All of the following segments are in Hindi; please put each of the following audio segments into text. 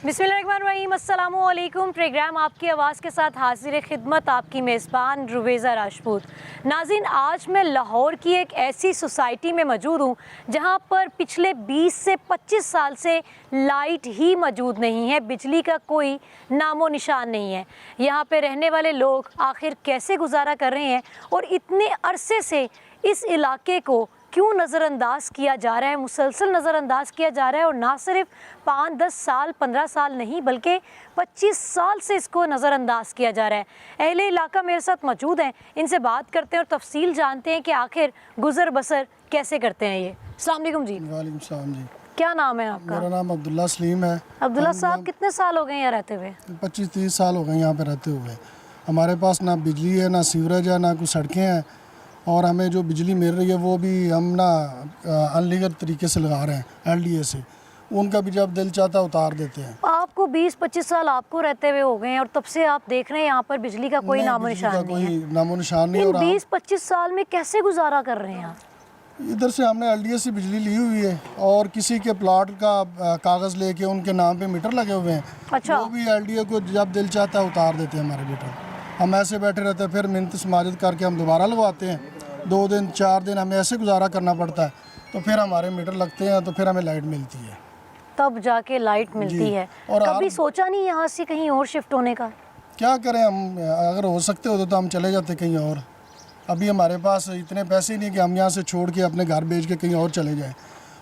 बिस्मिल्लाहिर्रहमानिर्रहीम, अस्सलामुअलैकुम। प्रोग्राम आपकी आवाज़ के साथ हाजिर खिदमत आपकी मेज़बान रुवेज़ा राजपूत। नाज़रीन, आज मैं लाहौर की एक ऐसी सोसाइटी में मौजूद हूँ जहाँ पर पिछले 20 से 25 साल से लाइट ही मौजूद नहीं है, बिजली का कोई नामो निशान नहीं है। यहाँ पे रहने वाले लोग आखिर कैसे गुजारा कर रहे हैं और इतने अरसे से इस इलाके को क्यों नज़रअंदाज किया जा रहा है, मुसलसल नज़रअंदाज किया जा रहा है। और ना सिर्फ 5-10 साल 15 साल नहीं बल्कि 25 साल से इसको नज़रअंदाज किया जा रहा है। अहले इलाका मेरे साथ मौजूद हैं, इनसे बात करते हैं और तफसील जानते हैं कि आखिर गुज़र बसर कैसे करते हैं ये। अस्सलाम वालेकुम जी। वालेकुम सलाम जी। क्या नाम है आपका? मेरा नाम अब्दुल्ला सलीम है। अब्दुल्ला साहब, कितने साल हो गए यहाँ रहते हुए? 25-30 साल हो गए यहाँ पे रहते हुए। हमारे पास ना बिजली है, ना सीवरेज है, ना कुछ सड़कें हैं, और हमें जो बिजली मिल रही है वो भी हम ना अनलीगल तरीके से लगा रहे हैं LDA से। उनका भी जब दिल चाहता उतार देते हैं। आपको 20-25 साल आपको रहते हुए हो गए हैं और तब से आप देख रहे हैं यहाँ पर बिजली का कोई नामो निशान नहीं है। कोई नामो निशान नहीं। इन और 20-25 साल में कैसे गुजारा कर रहे हैं आप? इधर से हमने LDA से बिजली ली हुई है और किसी के प्लाट का कागज़ लेके उनके नाम पे मीटर लगे हुए हैं। अच्छा। वो भी LDA को जब दिल चाहता है उतार देते हैं हमारे मीटर। हम ऐसे बैठे रहते हैं, फिर मिन्नत समाजत करके हम दोबारा लगवाते हैं। 2 दिन 4 दिन हमें ऐसे गुजारा करना पड़ता है, तो फिर हमारे मीटर लगते हैं, तो फिर हमें लाइट मिलती है, तब जाके लाइट मिलती है। और कभी सोचा नहीं यहाँ से कहीं और शिफ्ट होने का? क्या करें हम, अगर हो सकते होते तो हम चले जाते कहीं और। अभी हमारे पास इतने पैसे ही नहीं कि हम यहाँ से छोड़ के अपने घर बेच के कहीं और चले जाएं।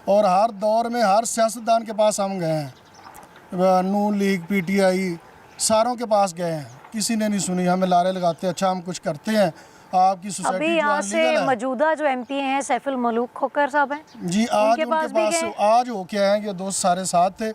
और हर दौर में हर सियासतदान के पास हम गए हैं, नून लीग PTI सारों के पास गए हैं, किसी ने नहीं सुनी। हमें लारे लगाते, अच्छा हम कुछ करते हैं आपकी सोसाइटी। अभी यहाँ से मौजूदा जो MP हैं सैफुल मलूक खोकर साहब हैं जी, आज उनके पास आज हो के आए, ये दोस्त सारे साथ थे।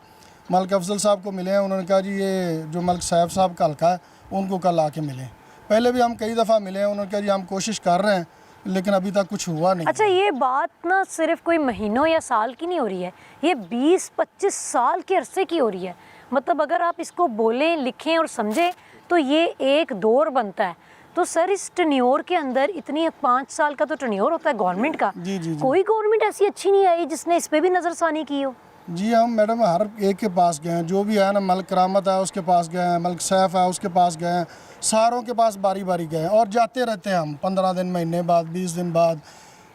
मलिक अफजल साहब को मिले हैं, उन्होंने कहा जी ये जो मलिक साहब साहब का हल्का है उनको कल आके मिले। पहले भी हम कई दफ़ा मिले हैं, उन्होंने कहा जी हम कोशिश कर रहे हैं लेकिन अभी तक कुछ हुआ नहीं। अच्छा, ये बात ना सिर्फ कोई महीनों या साल की नहीं हो रही है, ये 20-25 साल के अरसे की हो रही है। मतलब अगर आप इसको बोलें, लिखें और समझें तो ये एक दौर बनता है। तो सर, इस टन्योर के अंदर इतनी 5 साल का तो टन्योर होता है गवर्नमेंट का। जी जी जी। कोई गवर्नमेंट ऐसी अच्छी नहीं आई जिसने इस पे भी नज़रसानी की हो? जी हम मैडम हर एक के पास गए हैं, जो भी है ना, मलिक करामत है उसके पास गए हैं, मलिक सैफ है उसके पास गए हैं, सारों के पास बारी बारी गए हैं और जाते रहते हैं हम 15 दिन, महीने बाद, 20 दिन बाद।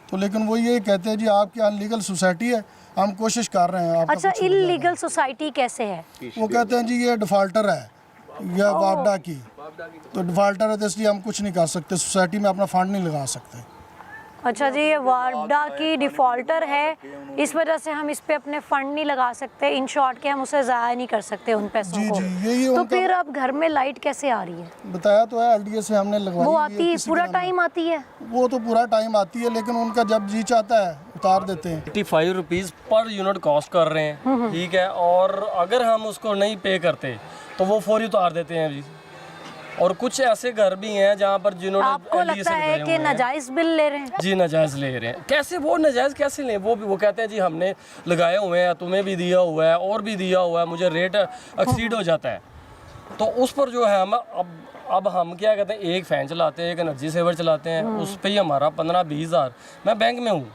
तो लेकिन वो ये कहते हैं जी आपकी अनलीगल सोसाइटी है, हम कोशिश कर रहे हैं। अच्छा, इलीगल सोसाइटी कैसे है? वो कहते हैं जी ये डिफ़ाल्टर है या वापडा की, तो डिफ़ाल्टर है तो इसलिए हम कुछ नहीं कर सकते, सोसाइटी में अपना फंड नहीं लगा सकते। अच्छा जी, ये वापडा की डिफ़ॉल्टर है, इस वजह से हम इस पे अपने फंड नहीं लगा सकते। इन शॉर्ट के हम उसे ज़ाया नहीं कर सकते उन पैसों को। यही तो फिर अब घर में लाइट कैसे आ रही है? बताया तो है LDA से हमने लगवाई। वो आती है पूरा टाइम आती है? वो तो पूरा टाइम आती है, लेकिन उनका जब जी चाहता है उतार देते हैं। 85 रुपीज़ पर यूनिट कॉस्ट कर रहे हैं, ठीक है। और अगर हम उसको नहीं पे करते तो वो फौरी उतार देते हैं जी। और कुछ ऐसे घर भी हैं जहाँ पर जिन्होंने आपको लगता है कि नाजायज़ बिल ले रहे हैं? जी नाजायज़ ले रहे हैं। कैसे वो नाजायज़ कैसे लें? वो कहते हैं जी हमने लगाए हुए हैं, तुम्हें भी दिया हुआ है और भी दिया हुआ है, मुझे रेट एक्सीड हो जाता है। तो उस पर जो है हम अब हम क्या कहते हैं, एक फ़ैन चलाते हैं, एक एनर्जी सेवर चलाते हैं, उस पर ही हमारा 15-20 हज़ार। मैं बैंक में हूँ,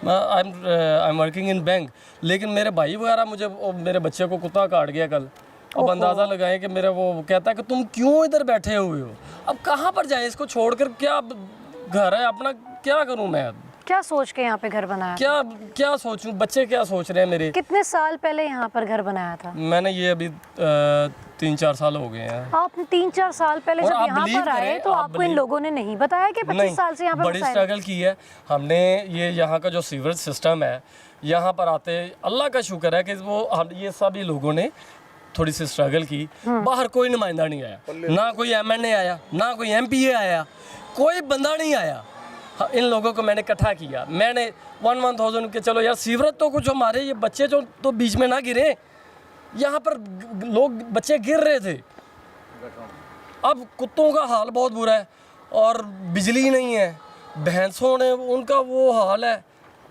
I am working in bank, लेकिन मेरे भाई वगैरह मुझे, मेरे बच्चे को कुत्ता काट गया कल। अब अंदाज़ा लगाएं कि मेरा वो कहता है कि तुम क्यों इधर बैठे हुए हो, अब कहाँ पर जाएं इसको छोड़कर? क्या घर है अपना, क्या करूँ मैं? क्या सोच के यहाँ पे घर बनाया? क्या सोचूं? बच्चे क्या सोच रहे हैं मेरे? कितने साल पहले यहाँ पर घर बनाया था? मैंने ये अभी 3-4 साल हो गए हैं। आप 3-4 साल पहले जब यहाँ पर आए तो आपको इन लोगों ने नहीं बताया कि 25 साल से यहाँ पर बड़ी स्ट्रगल की है हमने। ये यहाँ का जो सीवरेज सिस्टम है, यहाँ पर आते अल्लाह का शुक्र है कि वो हम ये सभी लोगों ने थोड़ी सी स्ट्रगल की। बाहर कोई नुमाइंदा नहीं आया, ना कोई MNA आया, ना कोई MPA आया, कोई बंदा नहीं आया। इन लोगों को मैंने इकट्ठा किया, मैंने 1,000 के, चलो यार सीवरेज तो कुछ हमारे ये बच्चे जो तो बीच में ना गिरे। यहाँ पर लोग बच्चे गिर रहे थे। अब कुत्तों का हाल बहुत बुरा है और बिजली नहीं है, भैंसों ने उनका वो हाल है।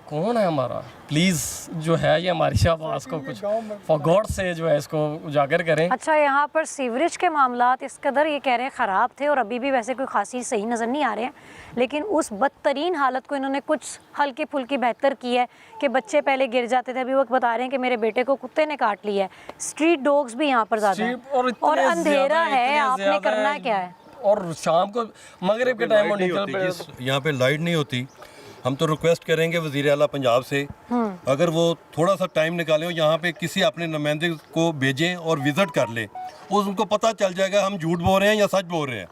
कौन है हमारा, प्लीज़ जो है ये हमारी आवाज़ को कुछ फॉर गॉड से जो है इसको उजागर करें। अच्छा, यहाँ पर सीवरेज के मामलात इस कदर ये कह रहे हैं ख़राब थे और अभी भी वैसे कोई खासी सही नज़र नहीं आ रहे हैं, लेकिन उस बदतरीन हालत को इन्होंने कुछ हल्की फुल्की बेहतर की है कि बच्चे पहले गिर जाते थे, अभी वो बता रहे हैं कि मेरे बेटे को कुत्ते ने काट लिया है। स्ट्रीट डॉग्स भी यहाँ पर ज़्यादा हैं और अंधेरा है, आपने करना क्या है? और शाम को मगरिब के टाइम यहाँ पे लाइट नहीं होती। हम तो रिक्वेस्ट करेंगे वज़ीर आला पंजाब से, अगर वो थोड़ा सा टाइम निकालें और यहाँ पे किसी अपने नुमाइंदे को भेजें और विज़िट कर लें, उनको पता चल जाएगा हम झूठ बोल रहे हैं या सच बोल रहे हैं।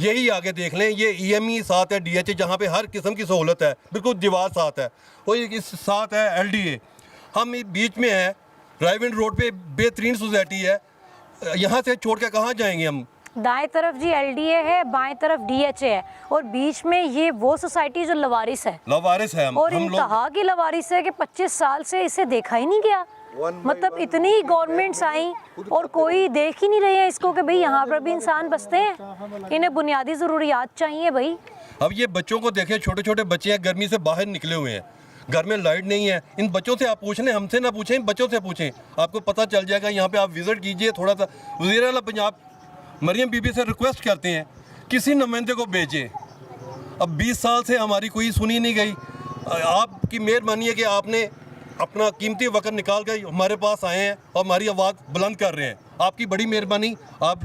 यही आगे देख लें, ये EME साथ है, DH जहाँ पे हर किस्म की सहूलत है, बिल्कुल दीवार साथ है, और इस साथ है LDA। हम बीच में हैं, ड्राइविंग रोड पे बेहतरीन सोसाइटी है, यहाँ से छोड़ के कहाँ जाएंगे हम? दाएं तरफ जी LDA है, बाएं तरफ DHA है और बीच में ये वो सोसाइटी जो लवारिस है। लवारिस है हम और लोग। इंतहा की लवारिस है कि 25 साल से इसे देखा ही नहीं गया। मतलब इतनी गवर्नमेंट्स आई और कोई देख ही नहीं रहे हैं इसको कि भाई यहाँ पर भी इंसान बसते हैं, इन्हें बुनियादी ज़रूरियात चाहिए भाई। अब ये बच्चों को देखें, छोटे छोटे बच्चे हैं, गर्मी से बाहर निकले हुए हैं, घर में लाइट नहीं है। इन बच्चों से आप पूछ लें, हमसे ना पूछें, इन बच्चों से पूछें, आपको पता चल जाएगा। यहाँ पे आप विज़िट कीजिए थोड़ा सा। वज़ीर आला पंजाब मरियम बीबी से रिक्वेस्ट करते हैं किसी नुमाइंदे को भेजें। अब 20 साल से हमारी कोई सुनी नहीं गई। आपकी मेहरबानी है कि आपने अपना कीमती वक्त निकाल कर हमारे पास आए हैं और हमारी आवाज़ बुलंद कर रहे हैं। आपकी बड़ी मेहरबानी। आप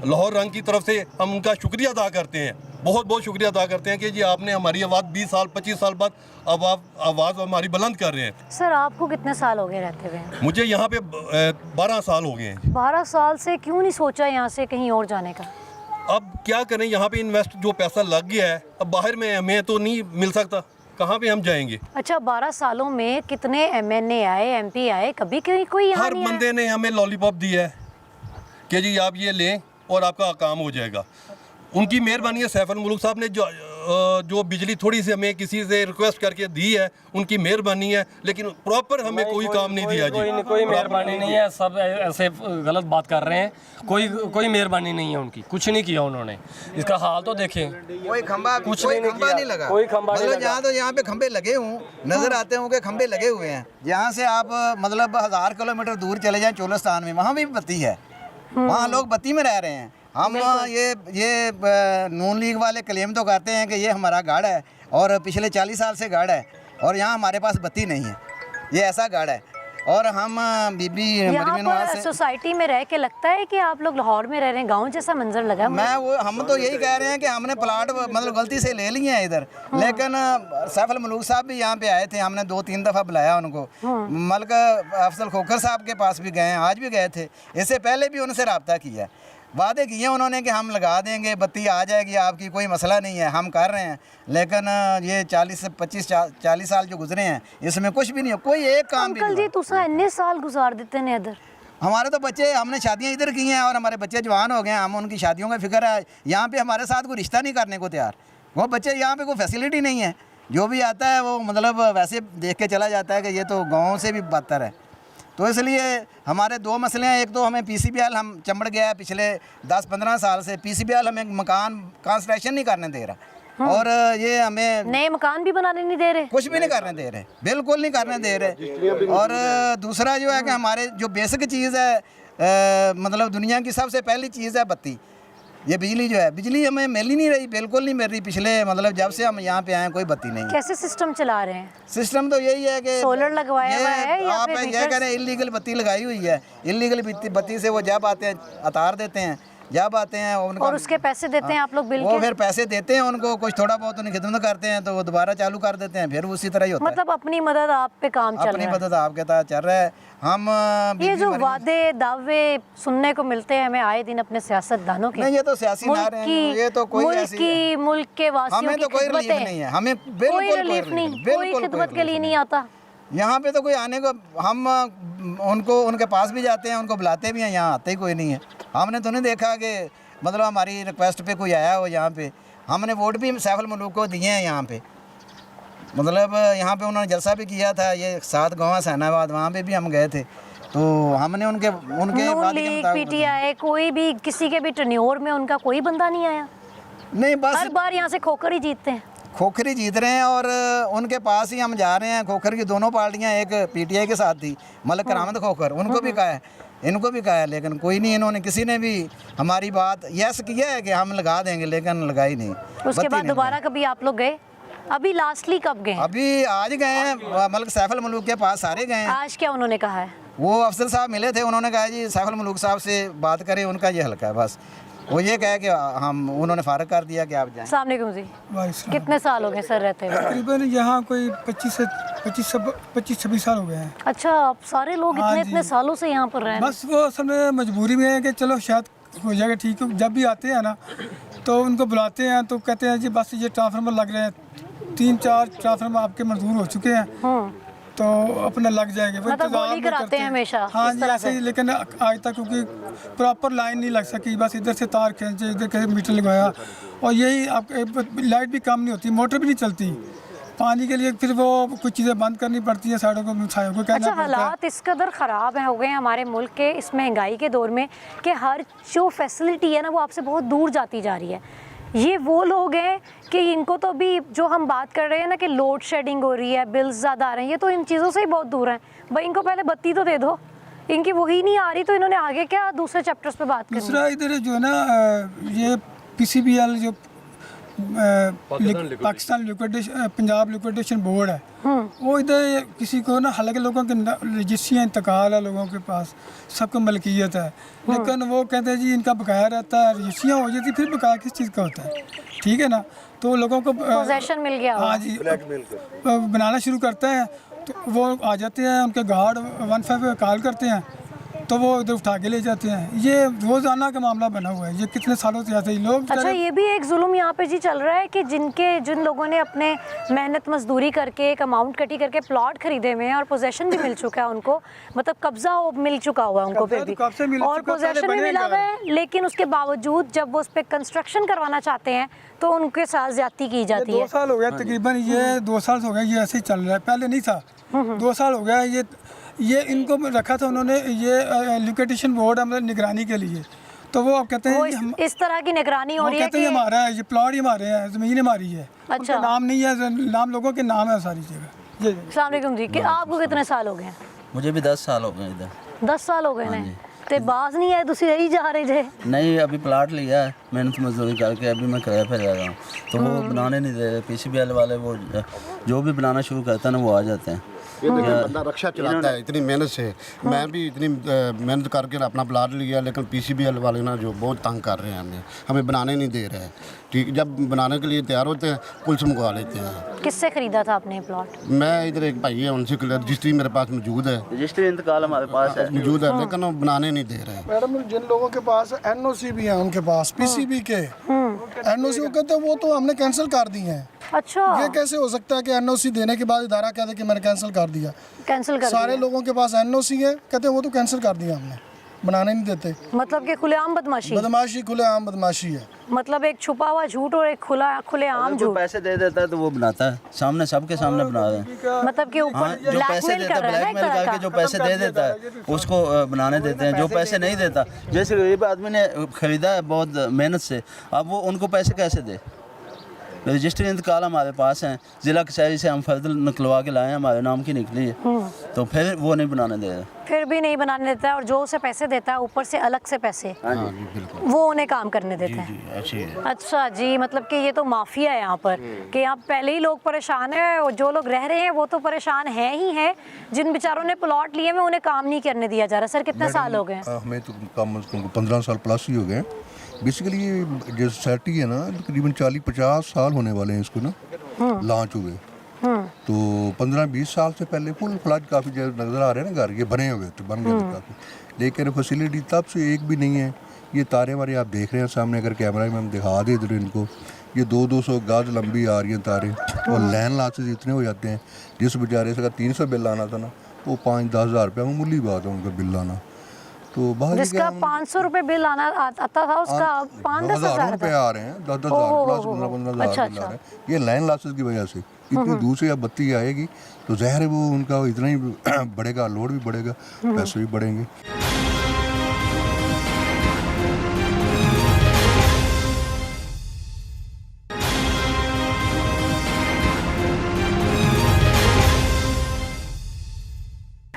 लाहौर रंग की तरफ से हम उनका शुक्रिया अदा करते हैं, बहुत बहुत शुक्रिया अदा करते हैं कि जी आपने हमारी आवाज़ 20 साल 25 साल बाद आवाज़ हमारी बुलंद कर रहे हैं। सर आपको कितने साल हो गए रहते हुए? मुझे यहाँ पे 12 साल हो गए हैं। 12 साल से क्यों नहीं सोचा यहाँ से कहीं और जाने का? अब क्या करें, यहाँ पे इन्वेस्ट जो पैसा लग गया है, अब बाहर में हमें तो नहीं मिल सकता, कहाँ पे हम जाएंगे? अच्छा, 12 सालों में कितने MNA आए, MP आए, कभी कोई यहाँ हर नहीं आया? बंदे ने हमें लॉलीपॉप दिया है कि जी आप ये लें और आपका काम हो जाएगा। उनकी मेहरबानी है। सैफ अल मुल्क साहब ने जो बिजली थोड़ी सी हमें किसी से रिक्वेस्ट करके दी है, उनकी मेहरबानी है, लेकिन प्रॉपर हमें कोई काम नहीं दिया जी। कोई मेहरबानी नहीं है, सब ऐसे गलत बात कर रहे हैं। कोई मेहरबानी नहीं है उनकी, कुछ नहीं किया उन्होंने। इसका हाल तो देखें, कोई खंबा नहीं लगा। कोई खंबा नहीं मतलब लगा। यहाँ पे खंबे लगे हों, नजर आते हों कि खंबे लगे हुए हैं। यहाँ से आप मतलब 1000 किलोमीटर दूर चले जाएं चोलिस्तान में, वहाँ भी बत्ती है, वहाँ लोग बत्ती में रह रहे हैं। हम ये नून लीग वाले क्लेम तो करते हैं कि ये हमारा गढ़ है और पिछले 40 साल से गढ़ है और यहाँ हमारे पास बत्ती नहीं है, ये ऐसा गढ़ है। और हम बीबी यहाँ पर सोसाइटी में रह के लगता है कि आप लोग लाहौर में रह रहे हैं, गांव जैसा मंजर लगा है मुझे। हम तो यही कह रहे हैं कि हमने प्लाट मतलब गलती से ले लिए हैं इधर, लेकिन सैफ अल मुल्क साहब भी यहाँ पे आए थे, हमने 2-3 दफ़ा बुलाया उनको। मलिक अफजल खोखर साहब के पास भी गए हैं, आज भी गए थे, इससे पहले भी उनसे रब्ता किया, वादे किए उन्होंने कि हम लगा देंगे, बत्ती आ जाएगी आपकी, कोई मसला नहीं है, हम कर रहे हैं। लेकिन ये 40 से 25-40 साल जो गुजरे हैं इसमें कुछ भी नहीं हो, कोई एक काम भी अंकल नहीं जी तुसा इतने साल गुजार देते हैं इधर? हमारे तो बच्चे, हमने शादियां इधर की हैं और हमारे बच्चे जवान हो गए हैं, हम उनकी शादियों का फिक्र है। यहाँ पे हमारे साथ कोई रिश्ता नहीं करने को तैयार, वो बच्चे यहाँ पे कोई फैसिलिटी नहीं है, जो भी आता है वो मतलब वैसे देख के चला जाता है कि ये तो गाँव से भी बदतर है। तो इसलिए हमारे 2 मसले हैं। एक तो हमें PCBL हम चंबड़ गया है पिछले 10-15 साल से, PCBL हमें मकान कंस्ट्रक्शन नहीं करने दे रहा और ये हमें नए मकान भी बनाने नहीं दे रहे, कुछ भी नहीं करने दे रहे, बिल्कुल नहीं करने दे रहे। और दूसरा जो है कि हमारे जो बेसिक चीज़ है मतलब दुनिया की सबसे पहली चीज़ है बत्ती, ये बिजली जो है, बिजली हमें मिल ही नहीं रही, बिल्कुल नहीं मिल रही। पिछले मतलब जब से हम यहाँ पे आए कोई बत्ती नहीं है। कैसे सिस्टम चला रहे हैं? सिस्टम तो यही है कि सोलर लगवाया हुआ है या आप फिर ये मीटर्स? कह रहे हैं इलीगल बत्ती लगाई हुई है, इलीगल बत्ती से वो जब आते हैं अतार देते हैं, जब आते हैं उनका और उसके पैसे देते हैं आप लोग बिल वो के? फिर पैसे देते हैं उनको, कुछ थोड़ा बहुत उन्हें खिदमत करते हैं तो वो दोबारा चालू कर देते हैं, फिर उसी तरह ही होता है। मतलब अपनी मदद आप पे काम चल अपनी रहा है। मदद आपके तहत चल रहा है। हम ये जो वादे दावे सुनने को मिलते हैं हमें आए दिन अपने सियासतदानों के, नहीं, ये तो सियासी नारे हैं, ये तो कोई ऐसी है। मुल्क के वासियों हमें की तो कोई रिलीफ खिदमतें, नहीं है, हमें कोई बिल्कुल रिलीफ नहीं, कोई बिल्कुल खिदमत के लिए रिलीफ नहीं आता। यहाँ पे तो कोई आने को, हम उनको उनके पास भी जाते हैं, उनको बुलाते भी हैं, यहाँ आते ही कोई नहीं है। हमने तो नहीं देखा कि मतलब हमारी रिक्वेस्ट पे कोई आया हो यहाँ पे। हमने वोट भी सैफ अल मुल्क को दिए हैं यहाँ पे, मतलब यहाँ पे उन्होंने जलसा भी किया था, ये 7 गाँव हुसैनाबाद, वहाँ पे भी हम गए थे। तो हमने उनके नून वादे के लीग, मुताबिक PTI, कोई भी किसी के भी टन्योर में उनका कोई बंदा नहीं आया। नहीं, बस हर बार यहाँ से खोकर ही जीतते हैं। खोखर ही जीत रहे हैं और उनके पास ही हम जा रहे हैं। खोखर की दोनों पार्टियां, एक पीटीआई के साथ थी, मलिक करामत खोखर, उनको भी कहा है, इनको भी कहा है, लेकिन कोई नहीं, इन्होंने किसी ने भी हमारी बात यस किया है कि हम लगा देंगे, लेकिन लगाई नहीं। उसके बत्ती बाद नहीं दोबारा कभी आप लोग गए? अभी लास्टली कब गए? अभी आज गए हैं, मलिक सैफुल मलूक के पास सारे गए हैं। आज क्या उन्होंने कहा है? वो अफसर साहब मिले थे, उन्होंने कहा जी सैफुल मलूक साहब से बात करें, उनका ये हल्का है बस। वो ये कहे कि हम, उन्होंने फारग कर दिया कि आप जाएं। अस्सलाम वालेकुम जी, वाइस कितने साल हो गए सर रहते हुए? तकरीबन यहाँ कोई 25-26 साल हो गए हैं। अच्छा, आप सारे लोग हाँ इतने जी। इतने सालों से यहाँ पर रह रहे हैं? बस वो असल में मजबूरी में है कि चलो शायद हो जाएगा ठीक। जब भी आते हैं ना तो उनको बुलाते हैं तो कहते हैं जी बस ये ट्रांसफार्मर लग रहे हैं, 3-4 ट्रांसफार्मर आपके मंजूर हो चुके हैं तो अपना लग जाएंगे। वो मतलब इंतज़ार बोली में कराते करते हैं हमेशा हाँ इस जी तरह ऐसे ही, से? लेकिन आज तक क्योंकि प्रॉपर लाइन नहीं लग सकी, बस इधर से तार खींचे, इधर कहीं मीटर लगवाया, और यही आप लाइट भी काम नहीं होती, मोटर भी नहीं चलती पानी के लिए, फिर वो कुछ चीज़ें बंद करनी पड़ती है, साइडों को छायों को कहना अच्छा, पड़ता है। हालात इस कदर ख़राब हैं हो गए हैं हमारे मुल्क के इस महंगाई के दौर में कि हर जो फैसिलिटी है ना वो आपसे बहुत दूर जाती जा रही है। ये वो लोग हैं कि इनको तो अभी जो हम बात कर रहे हैं ना कि लोड शेडिंग हो रही है, बिल्स ज़्यादा आ रहे हैं, ये तो इन चीज़ों से ही बहुत दूर हैं। भाई इनको पहले बत्ती तो दे दो, इनकी वही नहीं आ रही तो इन्होंने आगे क्या दूसरे चैप्टर्स पे बात करनी? दूसरा इधर जो है ना ये PCBL जो Pakistan liquidation, Punjab liquidation board है, वो इधर किसी को ना, हालांकि लोगों के रजिस्ट्रियाँ इंतकाल है, लोगों के पास सबको मलकियत है, लेकिन वो कहते हैं जी इनका बकाया रहता है, रजिस्ट्रियाँ हो जाती, फिर बकाया किस चीज़ का होता है, ठीक है ना। तो लोगों को पोजेशन मिल गया हाँ जी बनाना शुरू करते हैं तो वो आ जाते हैं, उनके गार्ड 15 कॉल करते हैं तो वो इधर उठा के ले जाते हैं। ये रोज़ाना का मामला बना हुआ है, ये कितने सालों से ऐसे ही लोग। अच्छा, ये भी एक जुल्म यहाँ पे जी चल रहा है कि जिन लोगों ने अपने मेहनत मजदूरी करके एक अमाउंट कटी करके प्लॉट खरीदे हुए हैं और पोजेशन भी मिल चुका है उनको, मतलब कब्जा मिल चुका हुआ है उनको, फिर भी कब से मिल और चुका, पोजेशन भी पहले मिला बने हुआ है, लेकिन उसके बावजूद जब वो उस पर कंस्ट्रक्शन करवाना चाहते हैं तो उनके साथ ज्यादती की जाती 2 है। साल हो गया तकरीबन, ये 2 साल हो गए ये ऐसे ही चल रहा है, पहले नहीं था। 2 साल हो गया ये इनको रखा था उन्होंने, ये लिक्विडेशन बोर्ड हमारे निगरानी के लिए, तो वो अब कहते हैं वो कि हम, इस तरह की निगरानी हो वो रही है कहते हैं कि हमारा है, ये प्लॉट ही हमारे हैं, ज़मीन हमारी है, अच्छा। उनका नाम नहीं है, नाम लोगों के नाम है सारी जगह। ये अस्सलाम वालेकुम जी, कि आपको कितने साल हो गए हैं? मुझे भी 10 साल हो गए इधर। 10 साल हो गए ने ते बाज नहीं आए, तुसी यही जा रहे थे? नहीं, अभी प्लाट लिया है मेहनत मजदूरी करके, अभी मैं किराए पे रह रहा हूँ, तो वो बनाने नहीं दे रहे। PCBL वाले वो जो भी बनाना शुरू करता है ना वो आ जाते हैं। ये देखिए बंदा रक्षा चलाता है इतनी मेहनत से, मैं भी इतनी मेहनत करके अपना प्लाट लिया, लेकिन PCBL वाले ना जो बहुत तंग कर रहे हैं, हमें बनाने नहीं दे रहे हैं। ठीक, जब बनाने के लिए तैयार होते हैं पुलिस मंगवा लेते हैं। किससे खरीदा था आपने प्लॉट? मैं इधर एक भाई है उनसे रजिस्ट्री मेरे पास मौजूद है, रजिस्ट्री इंतकाल हमारे पास है। मौजूद है, लेकिन वो बनाने नहीं दे रहे। मैडम जिन लोगों के पास NOC भी है, उनके पास PCB के NOC वो कहते हैं वो तो हमने कैंसिल कर दिए हैं। अच्छा, ये कैसे हो सकता है कि NOC देने के बाद इदारा कहते कि मैंने कैंसिल कर दिया? कैंसिल कर सारे दिया। लोगों के पास NOC है, कहते हैं वो तो कैंसिल कर दिया हमने, बनाने नहीं देते। मतलब कि खुलेआम बदमाशी, बदमाशी, खुलेआम बदमाशी है। मतलब एक छुपा हुआ झूठ और एक खुलेआम अगर कोई झूठ, पैसे दे देता है तो वो बनाता है, सामने सबके सामने बना रहे हैं। मतलब कि हाँ, ऊपर जो पैसे ब्लैकमेल देता कर है, रहा है एक ब्लैकमेल तरह करके का। जो पैसे दे देता है उसको बनाने देते हैं। जो पैसे नहीं देता, जैसे गरीब आदमी ने खरीदा है बहुत मेहनत से, अब वो उनको पैसे कैसे दे? रजिस्ट्री इंतकाल हमारे पास हैं, ज़िला कचहरी से हम फर्द निकलवा के लाए हैं, हमारे नाम की निकली है, तो फिर वो नहीं बनाने दे रहे। फिर भी नहीं बनाने देता है, और जो उसे पैसे देता है ऊपर से अलग से पैसे वो उन्हें काम करने देते हैं। ऐसे है। अच्छा जी, मतलब कि ये तो माफिया है यहाँ पर, कि यहाँ पहले ही लोग परेशान हैं और जो लोग रह रहे हैं वो तो परेशान हैं ही हैं। जिन बेचारों ने प्लॉट लिए में उन्हें काम नहीं करने दिया जा रहा। सर कितने साल हो गए? हमें तो कम से कम 15 साल प्लस ही हो गए। बेसिकली ये जो सोसाइटी है ना तकरीबन 40-50 साल होने वाले हैं इसको ना लॉन्च हुए, तो 15-20 साल से पहले फुल फ्लैज काफ़ी नज़र आ रहे हैं ना घर, ये बने हुए तो बन गए थे काफ़ी, लेकिन फैसिलिटी तब से एक भी नहीं है। ये तारे वारे आप देख रहे हैं सामने, अगर कैमरा में हम दिखा दें इधर इनको, ये 200-200 गज लंबी आ रही हैं तारे, और लैंड लॉसेस इतने हो जाते हैं। जिस बेचारे से अगर 300 बिल आना था ना, वो 5-10 हज़ार रुपये मामूली बात है उनका बिल आना। तो बाहर जिसका 500 रुपये बिल आना आता था उसका 5-10 हज़ार रुपये आ रहे हैं, 10-10 हज़ार प्लस 15-15 हज़ार बिल आ रहे हैं। ये लाइन लॉसेस की वजह से इतनी दूर से अब बत्ती आएगी तो ज़ाहिर है वो उनका इतना ही बढ़ेगा, लोड भी बढ़ेगा, पैसे भी बढ़ेंगे।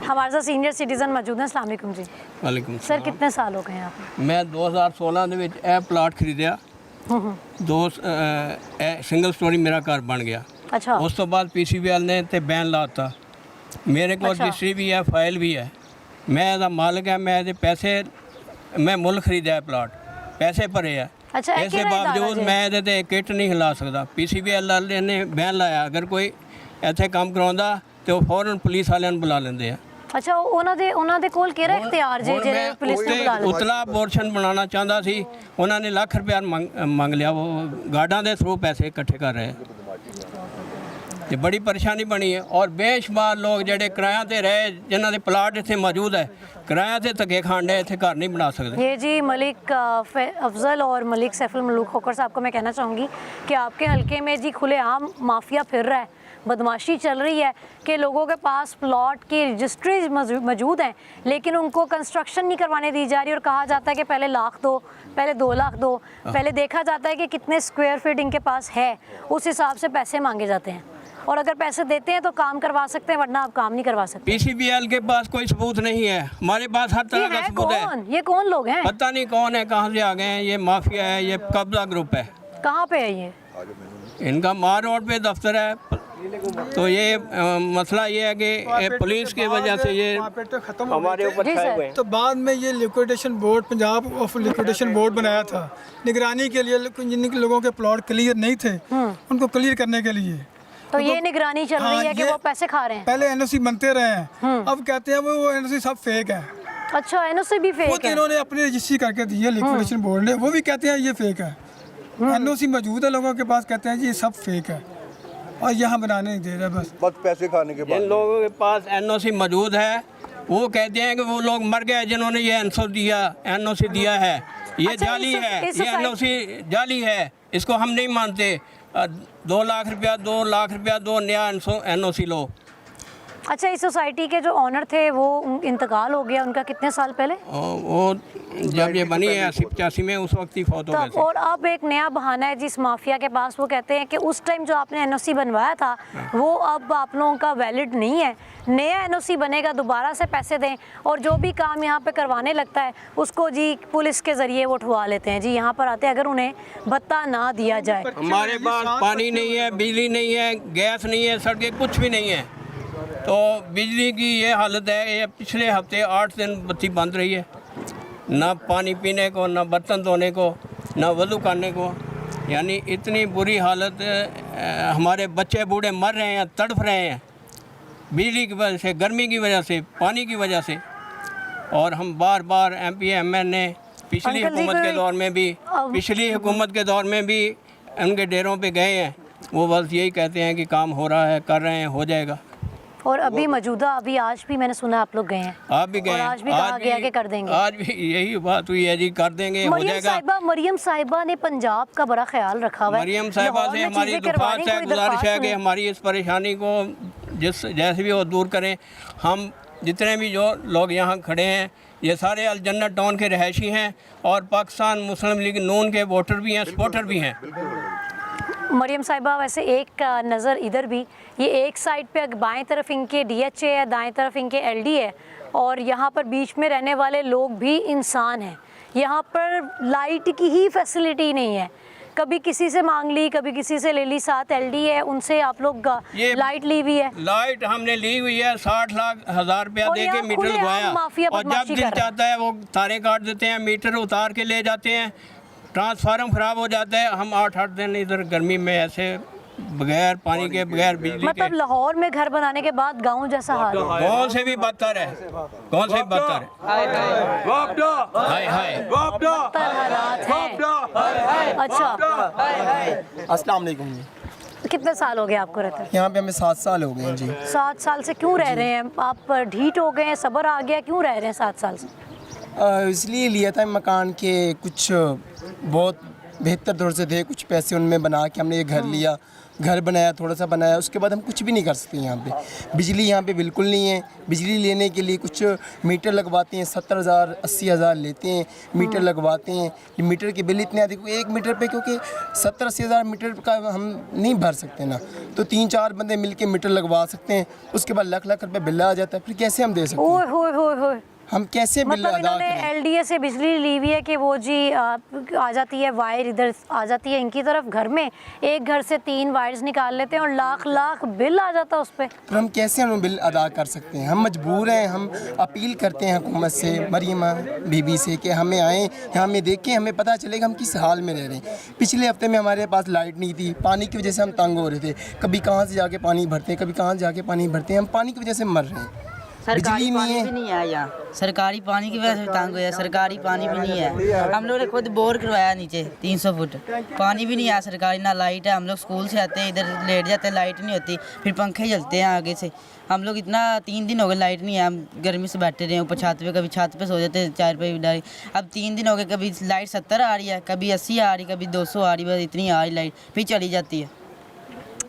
हमारे साथ सीनियर सिटीजन मौजूद हैं। अस्सलाम वालेकुम जी। वालेकुम सर कितने साल हो गए हैं आपको? मैं 2016 ਦੇ ਵਿੱਚ ਇਹ ਪਲਾਟ ਖਰੀਦਿਆ। ਸਿੰਗਲ ਸਟੋਰੀ ਮੇਰਾ ਘਰ ਬਣ ਗਿਆ। अच्छा ਉਸ ਤੋਂ ਬਾਅਦ ਪੀਸੀਬੀਐਲ ਨੇ ਤੇ ਬੈਨ ਲਾਤਾ। ਮੇਰੇ ਕੋਲ ਅੱਛਾ। ਰਜਿਸਟਰੀ ਵੀ ਹੈ, ਫਾਈਲ ਵੀ ਹੈ। ਮੈਂ ਇਹਦਾ ਮਾਲਕ ਹਾਂ। ਮੈਂ ਇਹਦੇ ਪੈਸੇ ਮੈਂ ਮੁੱਲ ਖਰੀਦਿਆ ਹੈ ਪਲਾਟ, ਪੈਸੇ ਭਰੇ ਆ। अच्छा ਇਹ ਇਸ ਦੇ ਕਿਹੜਾ ਇਦਾਰਾ ਬਾਵਜੂਦ ਜੀ? ਮੈਂ ਇਹਦੇ ਤੇ ਕਿੱਟ ਨਹੀਂ ਹਿਲਾ ਸਕਦਾ। ਪੀਸੀਬੀਐਲ ਵਾਲੇ ਨੇ ਬੈਨ ਲਾਇਆ। ਅਗਰ ਕੋਈ ਇੱਥੇ ਕੰਮ ਕਰਾਉਂਦਾ ਤੇ ਉਹ ਫੌਰਨ ਪੁਲਿਸ ਵਾਲਿਆਂ ਨੂੰ ਬੁਲਾ ਲੈਂਦੇ ਆ। ਅੱਛਾ ਉਹਨਾਂ ਦੇ ਕੋਲ ਕਿਹੜਾ ਇਖਤਿਆਰ ਜੇ ਹੁਣ ਜਿਹੜੇ ਮੈਂ ਪੁਲਿਸ ਨੂੰ ਉੱਤੇ ਬੁਲਾ ਲੈਂਦੇ? ਉਤਲਾ ਪੋਰਸ਼ਨ ਬਣਾਉਣਾ ਚਾਹੁੰਦਾ ਸੀ। ਉਹਨਾਂ ਨੇ ਲੱਖ ਰੁਪਇਆ ਮੰਗ ਲਿਆ। ਉਹ ਗਾਰਡਾਂ ਦੇ ਥਰੂ ਪੈਸੇ ਇਕੱਠੇ ਕਰ ਰਹੇ ਤੇ ਬੜੀ ਪਰੇਸ਼ਾਨੀ ਬਣੀ ਹੈ। ਔਰ ਬੇਸ਼ੁਮਾਰ ਲੋਕ ਜਿਹੜੇ ਕਿਰਾਇਆ ਤੇ ਰਹੇ, ਜਿਨ੍ਹਾਂ ਦੇ ਪਲਾਟ ਇੱਥੇ ਮੌਜੂਦ ਹੈ, ਕਿਰਾਇਆ ਤੇ ਧੱਕੇ ਖਾਂਦੇ ਇੱਥੇ ਘਰ नहीं बना सकते। ये जी मलिक अफजल और मलिक सैफुल मलूक खोकर साहब को मैं कहना चाहूँगी कि आपके हलके में जी खुलेआम माफिया फिर रहा है, बदमाशी चल रही है कि लोगों के पास प्लॉट की रजिस्ट्रीज मौजूद हैं लेकिन उनको कंस्ट्रक्शन नहीं करवाने दी जा रही और कहा जाता है कि पहले लाख दो, पहले 2 लाख दो, पहले देखा जाता है कि कितने स्क्वायर फीट इनके पास है, उस हिसाब से पैसे मांगे जाते हैं और अगर पैसे देते हैं तो काम करवा सकते हैं वरना आप काम नहीं करवा सकते। पीसीबीएल के पास कोई सबूत नहीं है, हमारे पास हर तरह का सबूत है। कौन ये कौन लोग हैं? पता नहीं कौन है, कहाँ से आ गए हैं। ये माफिया है, ये कब्जा ग्रुप है। कहाँ पे है ये? इनका मार रोड पे दफ्तर है। तो ये मसला ये है कि ये पुलिस की वजह से ये खत्म हमारे ऊपर जी सर। तो बाद में ये liquidation board, Punjab of liquidation board बनाया था निगरानी के लिए। जिन लोगों के प्लॉट क्लियर नहीं थे उनको क्लियर करने के लिए। तो ये निगरानी चल रही है कि ये वो पैसे खा रहे हैं। पहले एनओसी बनते रहे हैं, अब कहते हैं वो एनओसी सब फेक है। अच्छा एनओसी भी वो फेक तो है। इन्होंने अपनी रजिस्ट्री करके दी है लिक्विडेशन बोर्ड ने, वो भी कहते हैं ये फेक है। एनओसी मौजूद है लोगों के पास, कहते हैं जी ये सब फेक है और यहाँ बनाने नहीं दे रहे बस पैसे खाने के जिन लोगों के पास एनओसी मौजूद है वो कहते हैं कि वो लोग मर गए जिन्होंने ये एनओसी दिया है। ये अच्छा, जाली इस- है, इस ये सोसाइटी- एनओसी जाली है, इसको हम नहीं मानते। 2 लाख रुपया दो, नया एनओसी लो। अच्छा इस सोसाइटी के जो ऑनर थे वो इंतकाल हो गया उनका कितने साल पहले? वो जब ये बनी है 80-85 में, उस वक्त ही फौत हो गए तब थे। और अब एक नया बहाना है जिस माफिया के पास, वो कहते हैं कि उस टाइम जो आपने एनओसी बनवाया था वो अब आप लोगों का वैलिड नहीं है, नया एनओसी बनेगा, दोबारा से पैसे दें और जो भी काम यहाँ पे करवाने लगता है उसको जी पुलिस के ज़रिए वो उठवा लेते हैं जी। यहाँ पर आते हैं अगर उन्हें भत्ता ना दिया जाए। हमारे पास पानी नहीं है, बिजली नहीं है, गैस नहीं है, सड़कें कुछ भी नहीं है। तो बिजली की ये हालत है, ये पिछले हफ्ते 8 दिन बत्ती बंद रही है। ना पानी पीने को, ना बर्तन धोने को, ना वज़ू करने को। यानी इतनी बुरी हालत। हमारे बच्चे बूढ़े मर रहे हैं, तड़फ रहे हैं बिजली की वजह से, गर्मी की वजह से, पानी की वजह से। और हम बार बार MP MN ने पिछली अंकल जी हुकूमत के कोई- दौर में भी, पिछली हुकूमत के दौर में भी उनके डेरों पे गए हैं। वो बस यही कहते हैं कि काम हो रहा है, कर रहे हैं, हो जाएगा। और अभी मौजूदा अभी आज भी मैंने सुना आप लोग गए हैं आप भी गए और हैं। आज भी कहा गया कि कर देंगे। आज भी यही बात हुई है जी, कर देंगे, हो जाएगा। मरियम साहिबा ने पंजाब का बड़ा ख्याल रखा हुआ है। मरियम साहिबा लाहौर से में हमारी चीज़ें करवाने दरख्वास्त है, कोई गुजारिश है दरख्वास्त कि नहीं। हमारी इस परेशानी को जैसे भी वो दूर करें। हम जितने भी जो लोग यहाँ खड़े हैं ये सारे अल जन्नत टाउन के रहायशी हैं और पाकिस्तान मुस्लिम लीग नून के वोटर भी हैं, सपोर्टर भी हैं। मरियम साहिबा वैसे एक नज़र इधर भी, ये एक साइड पे बाएं तरफ इनके DHA है, दाएं तरफ इनके LD है और यहाँ पर बीच में रहने वाले लोग भी इंसान हैं। यहाँ पर लाइट की ही फैसिलिटी नहीं है, कभी किसी से मांग ली, कभी किसी से ले ली। 7 LD है, उनसे आप लोग ये लाइट ली हुई है। लाइट हमने ली हुई है, 60 लाख हज़ार रुपया और दे यहाँ के मीटर खुलेआम लगवाया माफिया और जब बदमाशी दिल कर रहा है। चाहता है वो तारें काट देते हैं, मीटर उतार के ले जाते हैं, ट्रांसफार्मर ख़राब हो जाता है। हम 8-8 दिन इधर गर्मी में ऐसे बगैर पानी के, बगैर बिजली के, मतलब लाहौर में घर बनाने के बाद गांव जैसा हाल है। कौन से भी बदतर है, कौन से भी बदतर है। हाय हाय बदतर हालात हैं। अच्छा अस्सलाम वालेकुम जी। कितने साल हो गए आपको रहते हैं? यहाँ पे हमें 7 साल हो गए हैं जी। 7 साल से क्यों रह रहे हैं आप? ढीठ हो गए हैं, सब्र आ गया, क्यों रह रहे हैं 7 साल से? इसलिए लिया था मकान के, कुछ बहुत बेहतर दौर से थे, कुछ पैसे उनमें बना के हमने ये घर लिया घर बनाया, थोड़ा सा बनाया, उसके बाद हम कुछ भी नहीं कर सकते यहाँ पे। बिजली यहाँ पे बिल्कुल नहीं है। बिजली लेने के लिए कुछ मीटर लगवाते हैं, 70,000 80,000 लेते हैं, मीटर लगवाते हैं। ये मीटर के बिल इतने अधिक, एक मीटर पे क्योंकि 70-80,000 मीटर का हम नहीं भर सकते ना, तो 3-4 बंदे मिलके मीटर लगवा सकते हैं। उसके बाद लाख लाख रुपए बिल आ जाता है, फिर कैसे हम दे सकते हैं? ओए होए होए होए, हम कैसे बिल मतलब अदा इन्होंने करें? एलडीए से बिजली ली हुई है कि वो जी आ जाती है वायर, इधर आ जाती है इनकी तरफ घर में, एक घर से 3 वायर्स निकाल लेते हैं और लाख लाख बिल आ जाता है उस पर। फिर हम कैसे हम बिल अदा कर सकते हैं? हम मजबूर हैं। हम अपील करते हैं हुकूमत से, मरियमा बीबी से, कि हमें आएँ यहाँ हमें देखें, हमें पता चलेगा हम किस हाल में रह रहे हैं। पिछले हफ्ते में हमारे पास लाइट नहीं थी, पानी की वजह से हम तंग हो रहे थे। कभी कहाँ से जाके पानी भरते हैं, कभी कहाँ से जाके पानी भरते हैं, हम पानी की वजह से मर रहे हैं। सरकारी पानी भी नहीं है यहाँ, सरकारी पानी की वजह से तंग हुआ है, सरकारी पानी भी नहीं है। हम लोग ने खुद बोर करवाया नीचे 300 फुट, पानी भी नहीं है सरकारी, ना लाइट है। हम लोग स्कूल से आते हैं, इधर लेट जाते हैं, लाइट नहीं होती, फिर पंखे चलते हैं आगे से। हम लोग इतना 3 दिन हो गए लाइट नहीं है, हम गर्मी से बैठे रहे ऊपर छत पे, कभी छत पे सो जाते हैं, 4 पे भी डाली। अब 3 दिन हो गए, कभी लाइट 70 आ रही है, कभी 80 आ रही, कभी 200 आ रही, बस इतनी आ रही लाइट, फिर चली जाती है।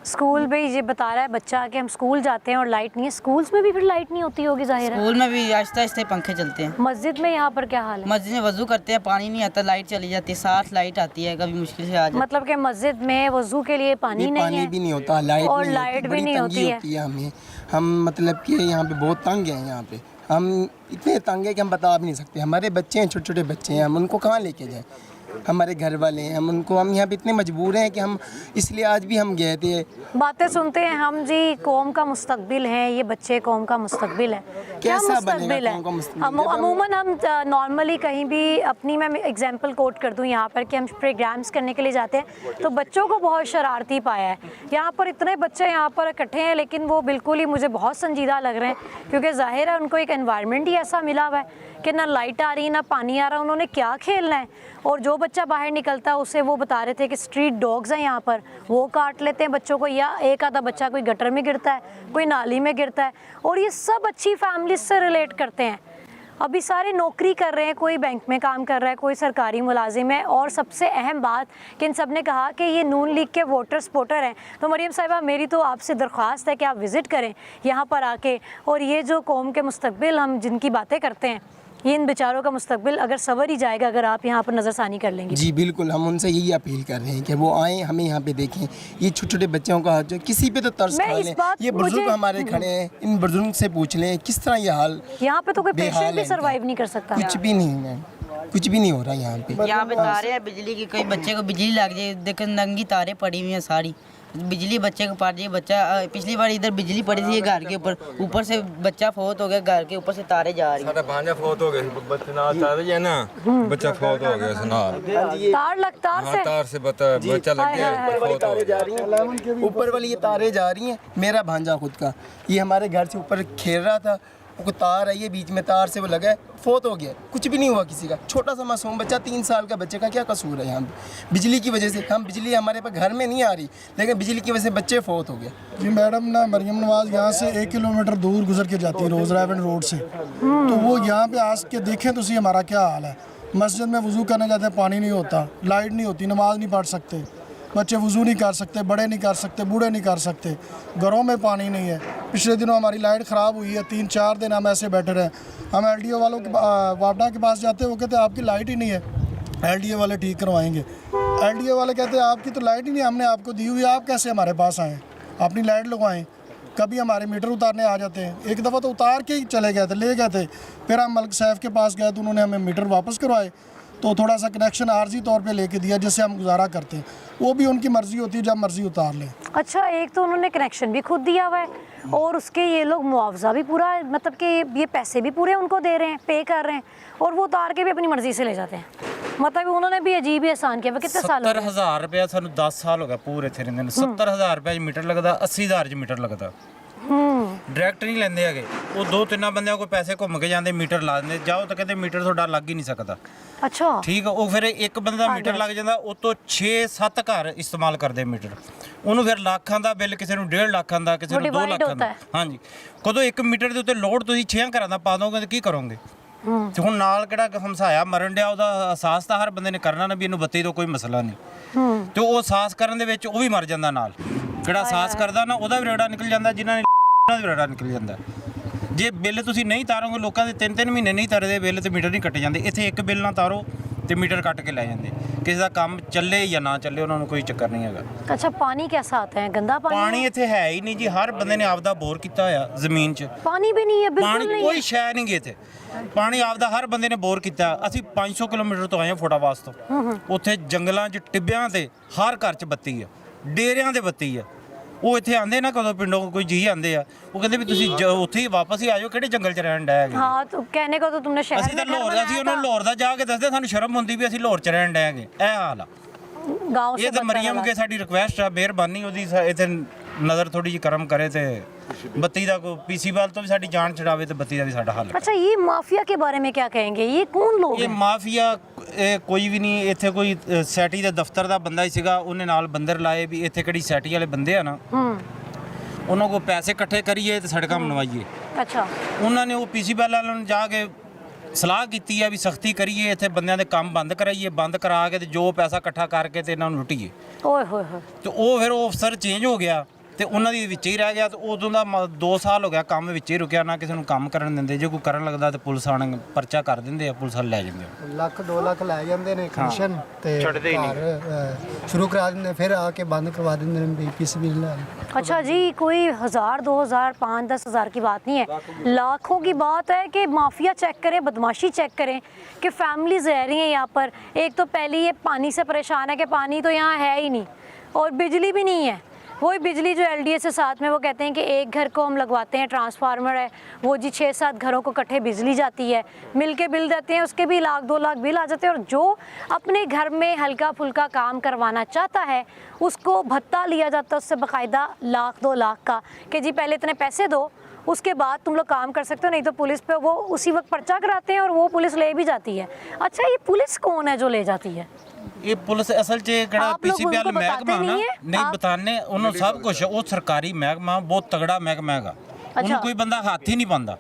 स्कूल में ये बता रहा है बच्चा कि हम स्कूल जाते हैं और लाइट नहीं है, स्कूल्स में भी फिर लाइट नहीं होती होगी ज़ाहिर है। स्कूल में भी आहिस्ता आहिस्ता पंखे चलते हैं। मस्जिद में यहाँ पर क्या हाल है? मस्जिद में वजू करते हैं, पानी नहीं आता, लाइट चली जाती है, 60 लाइट आती है, कभी मुश्किल से आ जाती है। मतलब कि मस्जिद में वजू के लिए पानी नहीं पानी है, भी नहीं होता, लाइट और नहीं लाइट होती, भी बड़ी नहीं तंगी होती है। हमें। हम मतलब कि यहाँ पे बहुत तंग हैं। यहाँ पे हम इतने तंग हैं कि हम बता भी नहीं सकते। हमारे बच्चे हैं, छोटे छोटे बच्चे हैं, हम उनको कहाँ लेके जाएं? हमारे घर वाले हैं, हम यहाँ पे इतने मजबूर हैं कि हम, इसलिए आज भी हम गए थे। बातें सुनते हैं हम जी, कौम का मुस्तकबिल है ये बच्चे, कौम का मुस्तकबिल है। क्या कैसा मुस्तकबिल बनेगा है? कौम का मुस्तकबिल? अमूमन हम नॉर्मली कहीं भी अपनी, मैं एग्जांपल कोट कर दूं यहाँ पर, कि हम प्रोग्राम्स करने के लिए जाते हैं तो बच्चों को बहुत शरारती पाया है। यहाँ पर इतने बच्चे यहाँ पर इकट्ठे हैं, लेकिन वो बिल्कुल ही मुझे बहुत संजीदा लग रहे हैं, क्योंकि ज़ाहिर है उनको एक एनवायरनमेंट ही ऐसा मिला हुआ है कि ना लाइट आ रही ना पानी आ रहा, उन्होंने क्या खेलना है। और जो बच्चा बाहर निकलता है उसे वो बता रहे थे कि स्ट्रीट डॉग्स हैं यहाँ पर, वो काट लेते हैं बच्चों को, या एक आधा बच्चा कोई गटर में गिरता है, कोई नाली में गिरता है। और ये सब अच्छी फैमिली से रिलेट करते हैं। अभी सारे नौकरी कर रहे हैं, कोई बैंक में काम कर रहा है, कोई सरकारी मुलाजिम है। और सबसे अहम बात कि इन सब ने कहा कि ये नून लीग के वोटर सपोर्टर हैं। तो मरियम साहिबा, मेरी तो आपसे दरख्वास्त है कि आप विज़िट करें यहाँ पर आके, और ये जो कौम के मुस्तकबिल हम जिनकी बातें करते हैं, ये इन बेचारों का मुस्तकबिल अगर सवर ही जाएगा अगर आप यहाँ पर नज़रसानी कर लेंगे। जी बिल्कुल, हम उनसे यही अपील कर रहे हैं कि वो आएँ, हमें यहाँ पे देखें। ये छोटे छोटे बच्चों का जो किसी पे तो तरस मैं खा इस लें। बात ये बुजुर्ग मुझे- हमारे खड़े हैं, इन बुजुर्ग से पूछ लें किस तरह ये हाल। यहाँ पे तो कोई बेहाल पेशेंट भी है सर्वाइव नहीं कर सकता। कुछ भी नहीं है, कुछ भी नहीं हो रहा यहाँ पे। यहाँ पे तारे हैं बिजली की, कोई बच्चे को बिजली लग जाए, देखो नंगी तारे पड़ी हुई हैं सारी, बिजली बच्चे को पड़ जाए। बच्चा पिछली बार इधर बिजली पड़ी थी घर के ऊपर से बच्चा फौत हो गया, घर के ऊपर से तारे जा रही साडा भांजा फौत हो गया, बच्चे नाल तार है ना, बच्चा फौत हो गया सुनार तार से बच्चा लग गया, फौत हो गया। ऊपर वाली ये तारे जा रही हैं। मेरा भांजा खुद का, ये हमारे घर से ऊपर खेल रहा था, वो तार है, ये बीच में तार से वो लगा है, फौत हो गया। कुछ भी नहीं हुआ किसी का, छोटा सा मासूम बच्चा, 3 साल का बच्चे का क्या कसूर है यहाँ पे? बिजली की वजह से, हम बिजली हमारे पास घर में नहीं आ रही, लेकिन बिजली की वजह से बच्चे फौत हो गए। जी मैडम ना, मरियम नवाज यहाँ से 1 किलोमीटर दूर गुजर के जाती है रोज़ रेवन रोड से, तो वो यहाँ पे आज के देखें तो हमारा क्या हाल है। मस्जिद में वज़ू करने जाते हैं, पानी नहीं होता, लाइट नहीं होती, नमाज नहीं पढ़ सकते, बच्चे वज़ू नहीं कर सकते, बड़े नहीं कर सकते, बूढ़े नहीं कर सकते, घरों में पानी नहीं है। पिछले दिनों हमारी लाइट ख़राब हुई है, 3-4 दिन हम ऐसे बैठे रहे। हम LDO वालों के वापडा के पास जाते हैं, वो कहते हैं आपकी लाइट ही नहीं है, LDO वाले ठीक करवाएंगे। LDO वाले कहते हैं आपकी तो लाइट ही नहीं, हमने आपको दी हुई है, आप कैसे हमारे पास आएँ, अपनी लाइट लगवाएँ। कभी हमारे मीटर उतारने आ जाते हैं, एक दफ़ा तो उतार के ही चले गए थे, ले गए थे। फिर हम मलिक साहब के पास गए तो उन्होंने हमें मीटर वापस करवाए, तो थोड़ा सा कनेक्शन आर्जी तौर पे लेके दिया, जिससे हम गुजारा करते हैं। वो भी उनकी मर्ज़ी होती है, जब मर्ज़ी उतार लें। अच्छा, एक तो उन्होंने कनेक्शन भी खुद दिया हुआ है, और उसके ये लोग मुआवजा भी पूरा, मतलब कि ये पैसे भी पूरे उनको दे रहे हैं, पे कर रहे हैं, और वो उतार के भी अपनी मर्ज़ी से ले जाते हैं। मतलब उन्होंने भी अजीब ही एहसान किया। कितने साल? 70,000 रुपया सानू 10 साल हो गया पूरे थे रहंदे। 70,000 रुपया मीटर लगता, 80,000 मीटर लगता। डायरैक्ट नहीं लेंदे हैगे, वो 2-3 बंदे को पैसे घूम के जाते, मीटर ला देंगे, जाओ तो कहते मीटर थोड़ा लग ही नहीं सकता। अच्छा ठीक है, वो फिर एक बंदा मीटर लग जाता, वो तो 6-7 घर इस्तेमाल करते मीटर, ਉਹਨੂੰ ਫਿਰ ਲੱਖਾਂ ਦਾ ਬਿੱਲ, ਕਿਸੇ ਨੂੰ 1.5 ਲੱਖਾਂ ਦਾ, ਕਿਸੇ ਨੂੰ 2 ਲੱਖਾਂ ਦਾ। ਹਾਂਜੀ, ਕਦੋਂ ਇੱਕ ਮੀਟਰ ਦੇ ਉੱਤੇ ਲੋਡ ਤੁਸੀਂ 6 ਘਰਾਂ ਦਾ ਪਾ ਦੋਗੇ ਤਾਂ ਕੀ ਕਰੋਗੇ? ਤੇ ਹੁਣ ਨਾਲ ਕਿਹੜਾ ਹਮਸਾਇਆ ਮਰਨ ਡਿਆ, ਉਹਦਾ ਅਹਿਸਾਸ ਤਾਂ ਹਰ ਬੰਦੇ ਨੇ ਕਰਨਾ ਨਾ ਵੀ ਇਹਨੂੰ ਬੱਤੀ ਤੋਂ ਕੋਈ ਮਸਲਾ ਨਹੀਂ, ਤੇ ਉਹ ਅਹਿਸਾਸ ਕਰਨ ਦੇ ਵਿੱਚ ਉਹ ਵੀ ਮਰ ਜਾਂਦਾ ਨਾਲ। ਕਿਹੜਾ ਸਾਹਸ ਕਰਦਾ ਨਾ ਉਹਦਾ ਵੀ ਰਗੜਾ ਨਿਕਲ ਜਾਂਦਾ, ਜਿਨ੍ਹਾਂ ਨੇ ਉਹਨਾਂ ਦਾ ਵੀ ਰਗੜਾ ਨਿਕਲ ਜਾਂਦਾ। ਜੇ ਬਿੱਲ ਤੁਸੀਂ ਨਹੀਂ ਤਾਰੋਗੇ, ਲੋਕਾਂ ਦੇ 3-3 ਮਹੀਨੇ ਨਹੀਂ ਤਾਰਦੇ ਬਿੱਲ ਤੇ ਮੀਟਰ ਨਹੀਂ ਕੱਟੇ ਜਾਂਦੇ। ਇੱਥੇ ਇੱਕ ਬਿੱਲ ਨਾ ਤਾਰੋ ਤੇ ਮੀਟਰ ਕੱਟ ਕੇ ਲੈ ਜਾਂਦੇ। ਕਿਸੇ ਦਾ ਕੰਮ ਚੱਲੇ ਜਾਂ ਨਾ ਚੱਲੇ ਉਹਨਾਂ ਨੂੰ ਕੋਈ ਚੱਕਰ ਨਹੀਂ ਹੈਗਾ। अच्छा पानी कैसा आता है, गंदा पानी ਪਾਣੀ ਇੱਥੇ ਹੈ ਹੀ ਨਹੀਂ ਜੀ। ਹਰ ਬੰਦੇ ਨੇ ਆਪਦਾ ਬੋਰ ਕੀਤਾ ਹੋਇਆ ਜ਼ਮੀਨ 'ਚ। पानी भी नहीं है, बिल्कुल ਪਾਣੀ नहीं ਕੋਈ है। ਸ਼ੈ ਨਹੀਂ ਗੇ ਇੱਥੇ। ਪਾਣੀ ਆਪਦਾ ਹਰ ਬੰਦੇ ਨੇ ਬੋਰ ਕੀਤਾ। ਅਸੀਂ 500 ਕਿਲੋਮੀਟਰ ਤੋਂ ਆਏ ਹਾਂ ਫੋਟਾਵਾਸ ਤੋਂ। ਉੱਥੇ ਜੰਗਲਾਂ 'ਚ ਟਿੱਬਿਆਂ ਤੇ ਹਰ ਘਰ 'ਚ ਬੱਤੀ ਆ, ਡੇਰਿਆਂ ਦੇ ਬੱਤੀ ਆ। ਉਹ ਇੱਥੇ ਆਂਦੇ ਨਾ ਕਦੋਂ ਪਿੰਡੋਂ ਕੋਈ ਜੀ ਆਂਦੇ ਆ, ਉਹ ਕਹਿੰਦੇ ਵੀ ਤੁਸੀਂ ਉੱਥੇ ਹੀ ਵਾਪਸ ਹੀ ਆ ਜਾਓ, ਕਿਹੜੇ ਜੰਗਲ 'ਚ ਰਹਿਣ ਡਏ ਹੈਗੇ। हाँ तो कहने को तो तुमने शहर ਅਸੀਂ ਤਾਂ में घर ਲਾਹੌਰ बनाया ਅਸੀਂ ਉਹਨਾਂ ਨੂੰ था। ਲਾਹੌਰ ਦਾ ਜਾ ਕੇ ਦੱਸਦੇ, ਸਾਨੂੰ ਸ਼ਰਮ ਹੁੰਦੀ ਵੀ ਅਸੀਂ ਲਾਹੌਰ 'ਚ ਰਹਿਣ ਡਏ ਹੈਗੇ। ਇਹ ਹਾਲ ਆ। गाँव से ਇਹ ਤਾਂ बच्चा ਮਰੀਮ लगा। ਕੇ ਸਾਡੀ ਰਿਕੁਐਸਟ ਆ, ਮਿਹਰਬਾਨੀ ਉਹਦੀ ਇੱਥੇ ਨਜ਼ਰ ਥੋੜੀ ਜਿਹੀ ਕਰਮ ਕਰੇ ਤੇ ਬੱਤੀ ਦਾ ਕੋਈ ਪੀਸੀ ਵਾਲ ਤੋਂ ਵੀ ਸਾਡੀ ਜਾਨ ਛਡਾਵੇ ਤੇ ਬੱਤੀ ਦਾ ਵੀ ਸਾਡਾ ਹੱਲ ਕਰੇ। अच्छा ये माफिया के बारे में क्या कहेंगे, ये कौन लोग ਇਹ हैं? ਮਾਫੀਆ ਕੋਈ ਵੀ ਨਹੀਂ। ਇੱਥੇ ਕੋਈ ਸੈਟੀ ਦੇ ਦਫ਼ਤਰ ਦਾ ਬੰਦਾ ਹੀ ਸੀਗਾ, ਉਹਨੇ ਨਾਲ ਬੰਦਰ ਲਾਏ ਵੀ ਇੱਥੇ ਕਿਹੜੀ ਸੈਟੀ ਵਾਲੇ ਬੰਦੇ ਆ ਨਾ, ਉਹਨਾਂ ਕੋਲ ਪੈਸੇ ਇਕੱਠੇ ਕਰੀਏ ਤੇ ਸੜਕਾਂ ਬਣਵਾਈਏ। अच्छा ਉਹਨਾਂ ਨੇ ਉਹ ਪੀਸੀ ਵਾਲਿਆਂ ਨੂੰ ਜਾ ਕੇ ਸਲਾਹ ਕੀਤੀ ਹੈ ਵੀ ਸਖਤੀ ਕਰੀਏ, ਇੱਥੇ ਬੰਦਿਆਂ ਦੇ ਕੰਮ ਬੰਦ ਕਰਾਈਏ, ਬੰਦ ਕਰਾ ਕੇ ਤੇ ਜੋ ਪੈਸਾ ਇਕੱਠਾ ਕਰਕੇ ਤੇ ਇਹਨਾਂ ਨੂੰ ਲੁੱਟੀਏ। ओए होए होए। ਤੇ ਉਹ ਫਿਰ ਉਹ ਅਫਸਰ ਚੇਂਜ ਹੋ ਗਿਆ ਤੇ ਉਹਨਾਂ ਦੀ ਵਿੱਚ ਹੀ ਰਹਿ ਗਿਆ। ਤੇ ਉਦੋਂ ਦਾ 2 ਸਾਲ ਹੋ ਗਿਆ ਕੰਮ ਵਿੱਚ ਹੀ ਰੁਕਿਆ, ਨਾ ਕਿਸੇ ਨੂੰ ਕੰਮ ਕਰਨ ਦਿੰਦੇ। ਜੇ ਕੋਈ ਕਰਨ ਲੱਗਦਾ ਤੇ ਪੁਲਿਸ ਆਣ ਪਰਚਾ ਕਰ ਦਿੰਦੇ ਆ, ਪੁਲਿਸ ਵਾਲੇ ਲੈ ਜਾਂਦੇ ਆ। ਲੱਖ 2 ਲੱਖ ਲੈ ਜਾਂਦੇ ਨੇ ਕਮਿਸ਼ਨ ਤੇ ਘਰ ਸ਼ੁਰੂ ਕਰਾ ਦਿੰਦੇ, ਫਿਰ ਆ ਕੇ ਬੰਦ ਕਰਵਾ ਦਿੰਦੇ ਨੇ ਪੀਸੀਬੀ ਲੈ। अच्छा जी, कोई 1000 2000 5 10 हज़ार की बात नहीं है, लाखों की बात है कि माफिया चेक करें, बदमाशी चेक करें कि फैमिलीज रह रही हैं यहाँ पर। एक तो पहले ये पानी से परेशान है कि पानी तो यहाँ है ही नहीं और बिजली भी नहीं है। वही बिजली जो LDA से साथ में वो कहते हैं कि एक घर को हम लगवाते हैं, ट्रांसफार्मर है वो जी 6-7 घरों को इकट्ठे बिजली जाती है, मिल के बिल देते हैं, उसके भी 1 लाख 2 लाख बिल आ जाते हैं। और जो अपने घर में हल्का फुल्का काम करवाना चाहता है उसको भत्ता लिया जाता है उससे बाकायदा 1 लाख 2 लाख का, कि जी पहले इतने पैसे दो उसके बाद तुम लोग काम कर सकते हो, नहीं तो पुलिस पे वो उसी वक्त पर्चा कराते हैं और वो पुलिस ले भी जाती है। अच्छा ये पुलिस कौन है जो ले जाती है? ਇਹ ਪੁਲਿਸ ਅਸਲ 'ਚ ਕਿਹੜਾ ਆਪ ਲੋਕ ਪੀਸੀਬੀ ਵਾਲਾ ਉनको ਮਹਿਕਮਾ बताते ਨਾ नहीं है? ਨਹੀਂ आप- ਬਤਾਨੇ ਉਹਨੂੰ ਸਭ ਕੁਝ। ਉਹ ਸਰਕਾਰੀ ਮਹਿਕਮਾ ਬਹੁਤ ਤਗੜਾ ਮਹਿਕਮਾ ਹੈਗਾ, ਉਹਨੂੰ ਕੋਈ ਬੰਦਾ ਹੱਥ ਹੀ ਨਹੀਂ ਪਾਉਂਦਾ।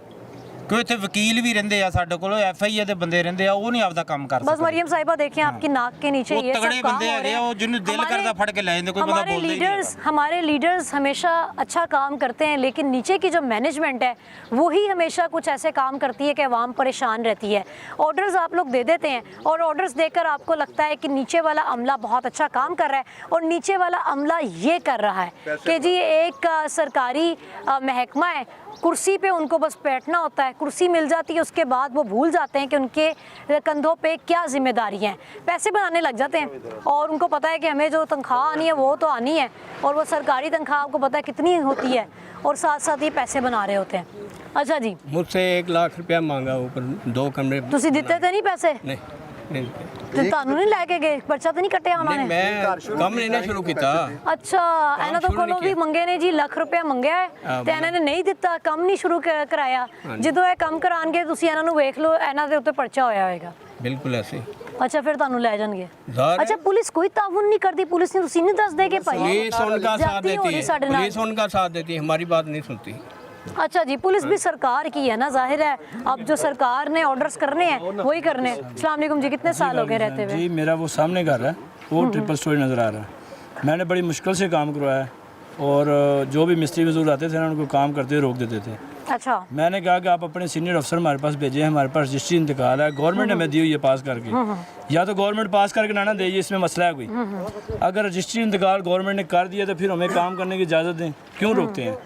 ਕਿਉਂ ਇੱਥੇ ਵਕੀਲ ਵੀ ਰਹਿੰਦੇ ਆ ਸਾਡੇ ਕੋਲ, FIA ਦੇ ਬੰਦੇ ਰਹਿੰਦੇ ਆ, ਉਹ ਨਹੀਂ ਆਪਦਾ ਕੰਮ ਕਰ बस ਸਕਦੇ। मरियम साहिबा देखिए आपकी नाक के नीचे वो ये सब तगड़े काम बंदे हो हैगे, रहे हैं। वो जिन्हें दिल हमारे- करता फड़ के ले जाते, कोई बंदा हमारे बोलता ही नहीं लीडर्स है। हमारे लीडर्स हमेशा अच्छा काम करते हैं, लेकिन नीचे की जो मैनेजमेंट है वही हमेशा कुछ ऐसे काम करती है कि अवाम परेशान रहती है। ऑर्डर्स आप लोग दे देते हैं और ऑर्डर्स देकर आपको लगता है कि नीचे वाला अमला बहुत अच्छा काम कर रहा है और नीचे वाला अमला ये कर रहा है कि जी एक सरकारी महकमा है, कुर्सी पे उनको बस बैठना होता है, कुर्सी मिल जाती है उसके बाद वो भूल जाते हैं कि उनके कंधों पे क्या जिम्मेदारी हैं, पैसे बनाने लग जाते हैं। और उनको पता है कि हमें जो तनख्वाह आनी है वो तो आनी है, और वो सरकारी तनख्वाह आपको पता है कितनी होती है, और साथ साथ ये पैसे बना रहे होते हैं। अच्छा जी, मुझसे 1 लाख रुपया मांगा ऊपर 2 कमरे। ਤੁਸੀਂ ਦਿੱਤੇ ਤੇ ਨਹੀਂ ਪੈਸੇ? नहीं ਤੇ ਤੁਹਾਨੂੰ ਨਹੀਂ ਲੈ ਕੇ ਗਏ, ਪਰਚਾ ਤਾਂ ਨਹੀਂ ਕੱਟਿਆ ਉਹਨਾਂ ਨੇ? मैं कम लेना शुरू किया। ਅੱਛਾ, ਇਹਨਾਂ ਤੋਂ ਕੋਲੋਂ ਵੀ ਮੰਗੇ ਨੇ ਜੀ, ਲੱਖ ਰੁਪਇਆ ਮੰਗਿਆ ਹੈ ਤੇ ਇਹਨਾਂ ਨੇ ਨਹੀਂ ਦਿੱਤਾ, ਕੰਮ ਨਹੀਂ ਸ਼ੁਰੂ ਕਰਾਇਆ। ਜਦੋਂ ਇਹ ਕੰਮ ਕਰਾਣਗੇ ਤੁਸੀਂ ਇਹਨਾਂ ਨੂੰ ਵੇਖ ਲਓ, ਇਹਨਾਂ ਦੇ ਉੱਤੇ ਪਰਚਾ ਹੋਇਆ ਹੋਏਗਾ। बिल्कुल ऐसे ਅੱਛਾ ਫਿਰ ਤੁਹਾਨੂੰ ਲੈ ਜਾਣਗੇ। ਜ਼ਾਹਰ ਹੈ। ਅੱਛਾ ਪੁਲਿਸ ਕੋਈ ਤਾਵੁਨ ਨਹੀਂ ਕਰਦੀ? ਪੁਲਿਸ ਨੇ ਤੁਸੀਂ ਨਹੀਂ ਦੱਸਦੇ ਕਿ ਭਾਈ पुलिस उनका साथ ज्यादती हो देती रही है, साढ़े नाल? पुलिस उनका साथ देती है, हमारी बात नहीं सुनती। अच्छा जी, पुलिस भी सरकार की है ना, जाहिर है अब जो सरकार ने ऑर्डर्स करने हैं वही करने हैं। अस्सलाम वालेकुम जी, कितने साल हो गए रहते हुए? जी मेरा वो सामने घर है, वो ट्रिपल स्टोरी नज़र आ रहा है। मैंने बड़ी मुश्किल से काम करवाया और जो भी मिस्त्री मजदूर आते थे ना उनको काम करते हुए रोक देते थे। अच्छा, मैंने कहा कि आप अपने सीनियर अफसर हमारे पास भेजें, हमारे पास रजिस्ट्री इंतकाल है, गवर्नमेंट ने हमें दी हुई है पास करके, या तो गवर्नमेंट पास करके ना दे, ये इसमें मसला है कोई। अगर रजिस्ट्री इंतकाल गवर्नमेंट ने कर दिया तो फिर हमें काम करने की इजाज़त दें, क्यों रोकते हैं?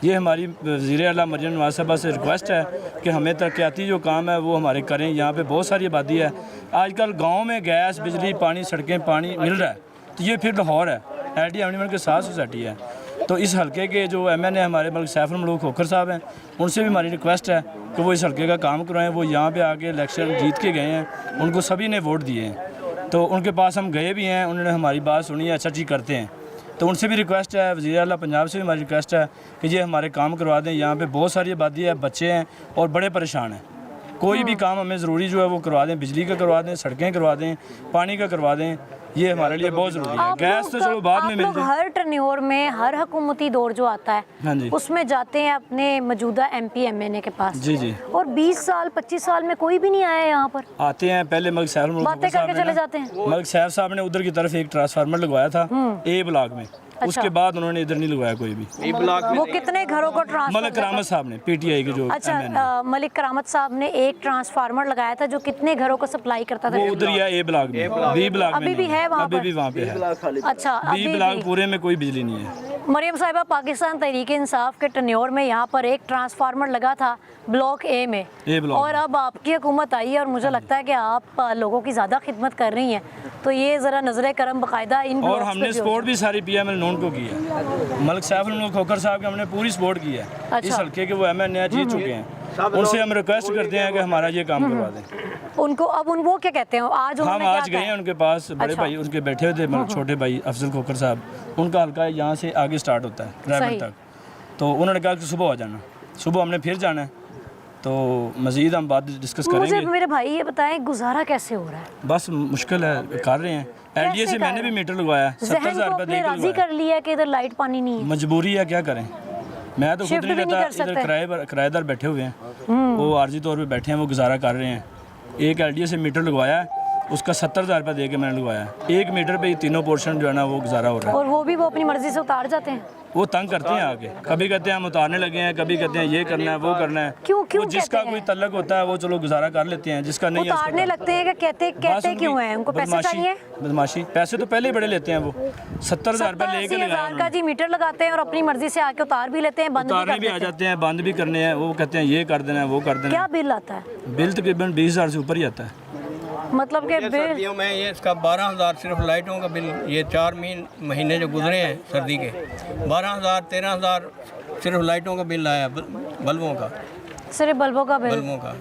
ये हमारी वज़ीर आला मरियम नवाज साहबा से रिक्वेस्ट है कि हमें तरक्याती जो काम है वो हमारे करें। यहाँ पे बहुत सारी आबादी है, आजकल गांव में गैस बिजली पानी सड़कें पानी मिल रहा है, तो ये फिर लाहौर है, LD एवनीमल के साथ सोसाइटी है। तो इस हलके के जो MN हमारे मलिक सैफुल मलूक खोखर साहब हैं, उनसे भी हमारी रिक्वेस्ट है कि वो इस हलके का काम करवाएं। वो यहाँ पे आके इलेक्शन जीत के गए हैं, उनको सभी ने वोट दिए हैं, तो उनके पास हम गए भी हैं, उन्होंने हमारी बात सुनी है, अच्छा चीज़ करते हैं। तो उनसे भी रिक्वेस्ट है, वज़ीर आला पंजाब से भी हमारी रिक्वेस्ट है कि ये हमारे काम करवा दें। यहाँ पे बहुत सारी आबादी है, बच्चे हैं और बड़े परेशान हैं। कोई भी काम हमें ज़रूरी जो है वो करवा दें, बिजली का करवा दें, सड़कें करवा दें, पानी का करवा दें, ये हमारे लिए बहुत ज़रूरी है। आप गैस लोग तो चलो बाद में आप मिल लोग जाए। हर टर्न्योर में हर हुकूमती दौर जो आता है हाँ जी। उसमें जाते हैं अपने मौजूदा MP MNA के पास। जी जी। और 20 साल 25 साल में कोई भी नहीं आया यहाँ पर, आते हैं पहले मलिक सैफुल मलूक बातें खोखर साहब करके ने चले ना, जाते हैं। मलिक सैफ साहब ने उधर की तरफ एक ट्रांसफार्मर लगवाया था A ब्लॉक में, उसके बाद उन्होंने इधर नहीं लगवाया कोई भी। वो कितने घरों को ट्रांसफर? मलिक करामत साहब ने, पीटीआई के जो अच्छा, मलिक करामत साहब ने एक ट्रांसफार्मर लगाया था जो कितने घरों को सप्लाई करता था? वो उधर ही है ए ब्लॉक में, बी ब्लॉक में अभी भी है वहाँ अभी भी वहाँ पे है। अच्छा, बी ब्लॉक पूरे में कोई बिजली नहीं है। मरियम साहिबा, पाकिस्तान तहरीक इंसाफ के टन्योर में यहाँ पर एक ट्रांसफार्मर लगा था ब्लॉक ए में, और अब आपकी हुकूमत आई है और मुझे लगता है कि आप लोगों की ज़्यादा खिदमत कर रही हैं, तो ये ज़रा नजर करम बाकायदा इन और हमने सपोर्ट भी सारी PML नोन को की है। मलिक साहब खोखर साहब के हमने पूरी सपोर्ट की है। अच्छा। इस हल्के के वो MNA जीत चुके हैं, उनसे हम रिक्वेस्ट करते हैं कि हमारा ये काम करवा दें। उनको अब वो क्या कहते हैं? आज हम उन्होंने आज क्या गए कहा? हैं उनके पास, बड़े अच्छा। भाई उनके बैठे हुए थे, मतलब छोटे भाई अफजल खोखर साहब, उनका हल्का यहाँ से आगे स्टार्ट होता है ड्राइवर तक, तो उन्होंने कहा कि सुबह आ जाना। सुबह हमने फिर जाना है, तो मज़ीद हम बात डिस्कस मुझे करेंगे। मेरे भाई ये बताएं, गुजारा कैसे हो रहा है? बस मुश्किल है, कर रहे हैं। LDA से मैंने भी मीटर लगवाया, 70,000 रुपये दे के राजी कर लिया कि इधर लाइट पानी नहीं है। मजबूरी है, क्या करें। मैं तो खुद शिफ्ट नहीं भी नहीं लेता, कर सकते। इधर किराएदार बैठे हुए हैं, वो आर्जी तौर पे बैठे हैं, वो गुजारा कर रहे हैं। एक LDA से मीटर लगवाया है, उसका 70,000 रुपये दे के मैंने लगवाया। एक मीटर पे 3 पोर्शन जो है ना वो गुजारा हो रहा है। और वो भी वो अपनी मर्जी से उतार जाते हैं? वो तंग करते हैं आके, कभी कहते हैं हम उतारने लगे हैं, कभी कहते हैं ये करना है वो करना है। क्यों वो जिसका कोई तल्लक होता है वो चलो गुजारा कर लेते हैं, जिसका नहीं है उतारने लगते हैं? कि कहते क्यों हैं? उनको पैसे चाहिए? बदमाशी, पैसे तो पहले ही बड़े लेते हैं वो, 70,000 रुपये लेके 80,000 का जी मीटर लगाते हैं और अपनी मर्जी से आके उतार भी लेते हैं, बंद भी उतारने भी आ जाते हैं, बंद भी करने हैं। वो कहते हैं ये कर देना है वो कर देना है। क्या बिल आता है? बिल तकरीबन 20,000 से ऊपर ही आता है। मतलब कि बिल सर्दियों में ये इसका 12,000 सिर्फ लाइटों का बिल, ये 4 महीने जो गुजरे हैं सर्दी के, 12,000 13,000 सिर्फ लाइटों का बिल आया, बल्बों का, सिर्फ बल्बों का बिल। बल्बों का।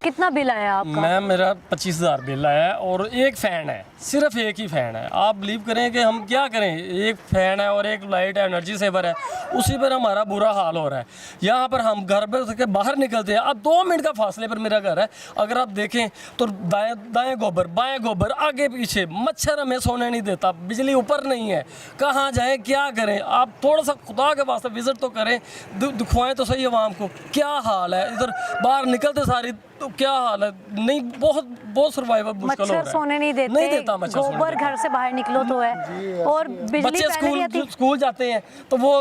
कितना बिल आया आपका? मैम मेरा 25,000 बिल आया है और एक फ़ैन है, सिर्फ एक ही फ़ैन है। आप बिलीव करें कि हम क्या करें, एक फ़ैन है और एक लाइट है, एनर्जी सेवर है, उसी पर हमारा बुरा हाल हो रहा है। यहाँ पर हम घर पर से बाहर निकलते हैं, अब 2 मिनट का फासले पर मेरा घर है, अगर आप देखें तो दाएं गोबर बाएं गोबर आगे पीछे, मच्छर हमें सोने नहीं देता, बिजली ऊपर नहीं है, कहाँ जाएँ क्या करें? आप थोड़ा सा खुदा के वास्ते विज़िट तो करें, दिखवाएँ तो सही आवाम को क्या हाल है। इधर बाहर निकलते सारी तो क्या हाल है, नहीं बहुत सर्वाइवल मुश्किल हो रहा है। मच्छर सोने नहीं देता मच्छर, गोबर घर से बाहर निकलो तो है, और बिजली बच्चे स्कूल जाते हैं तो वो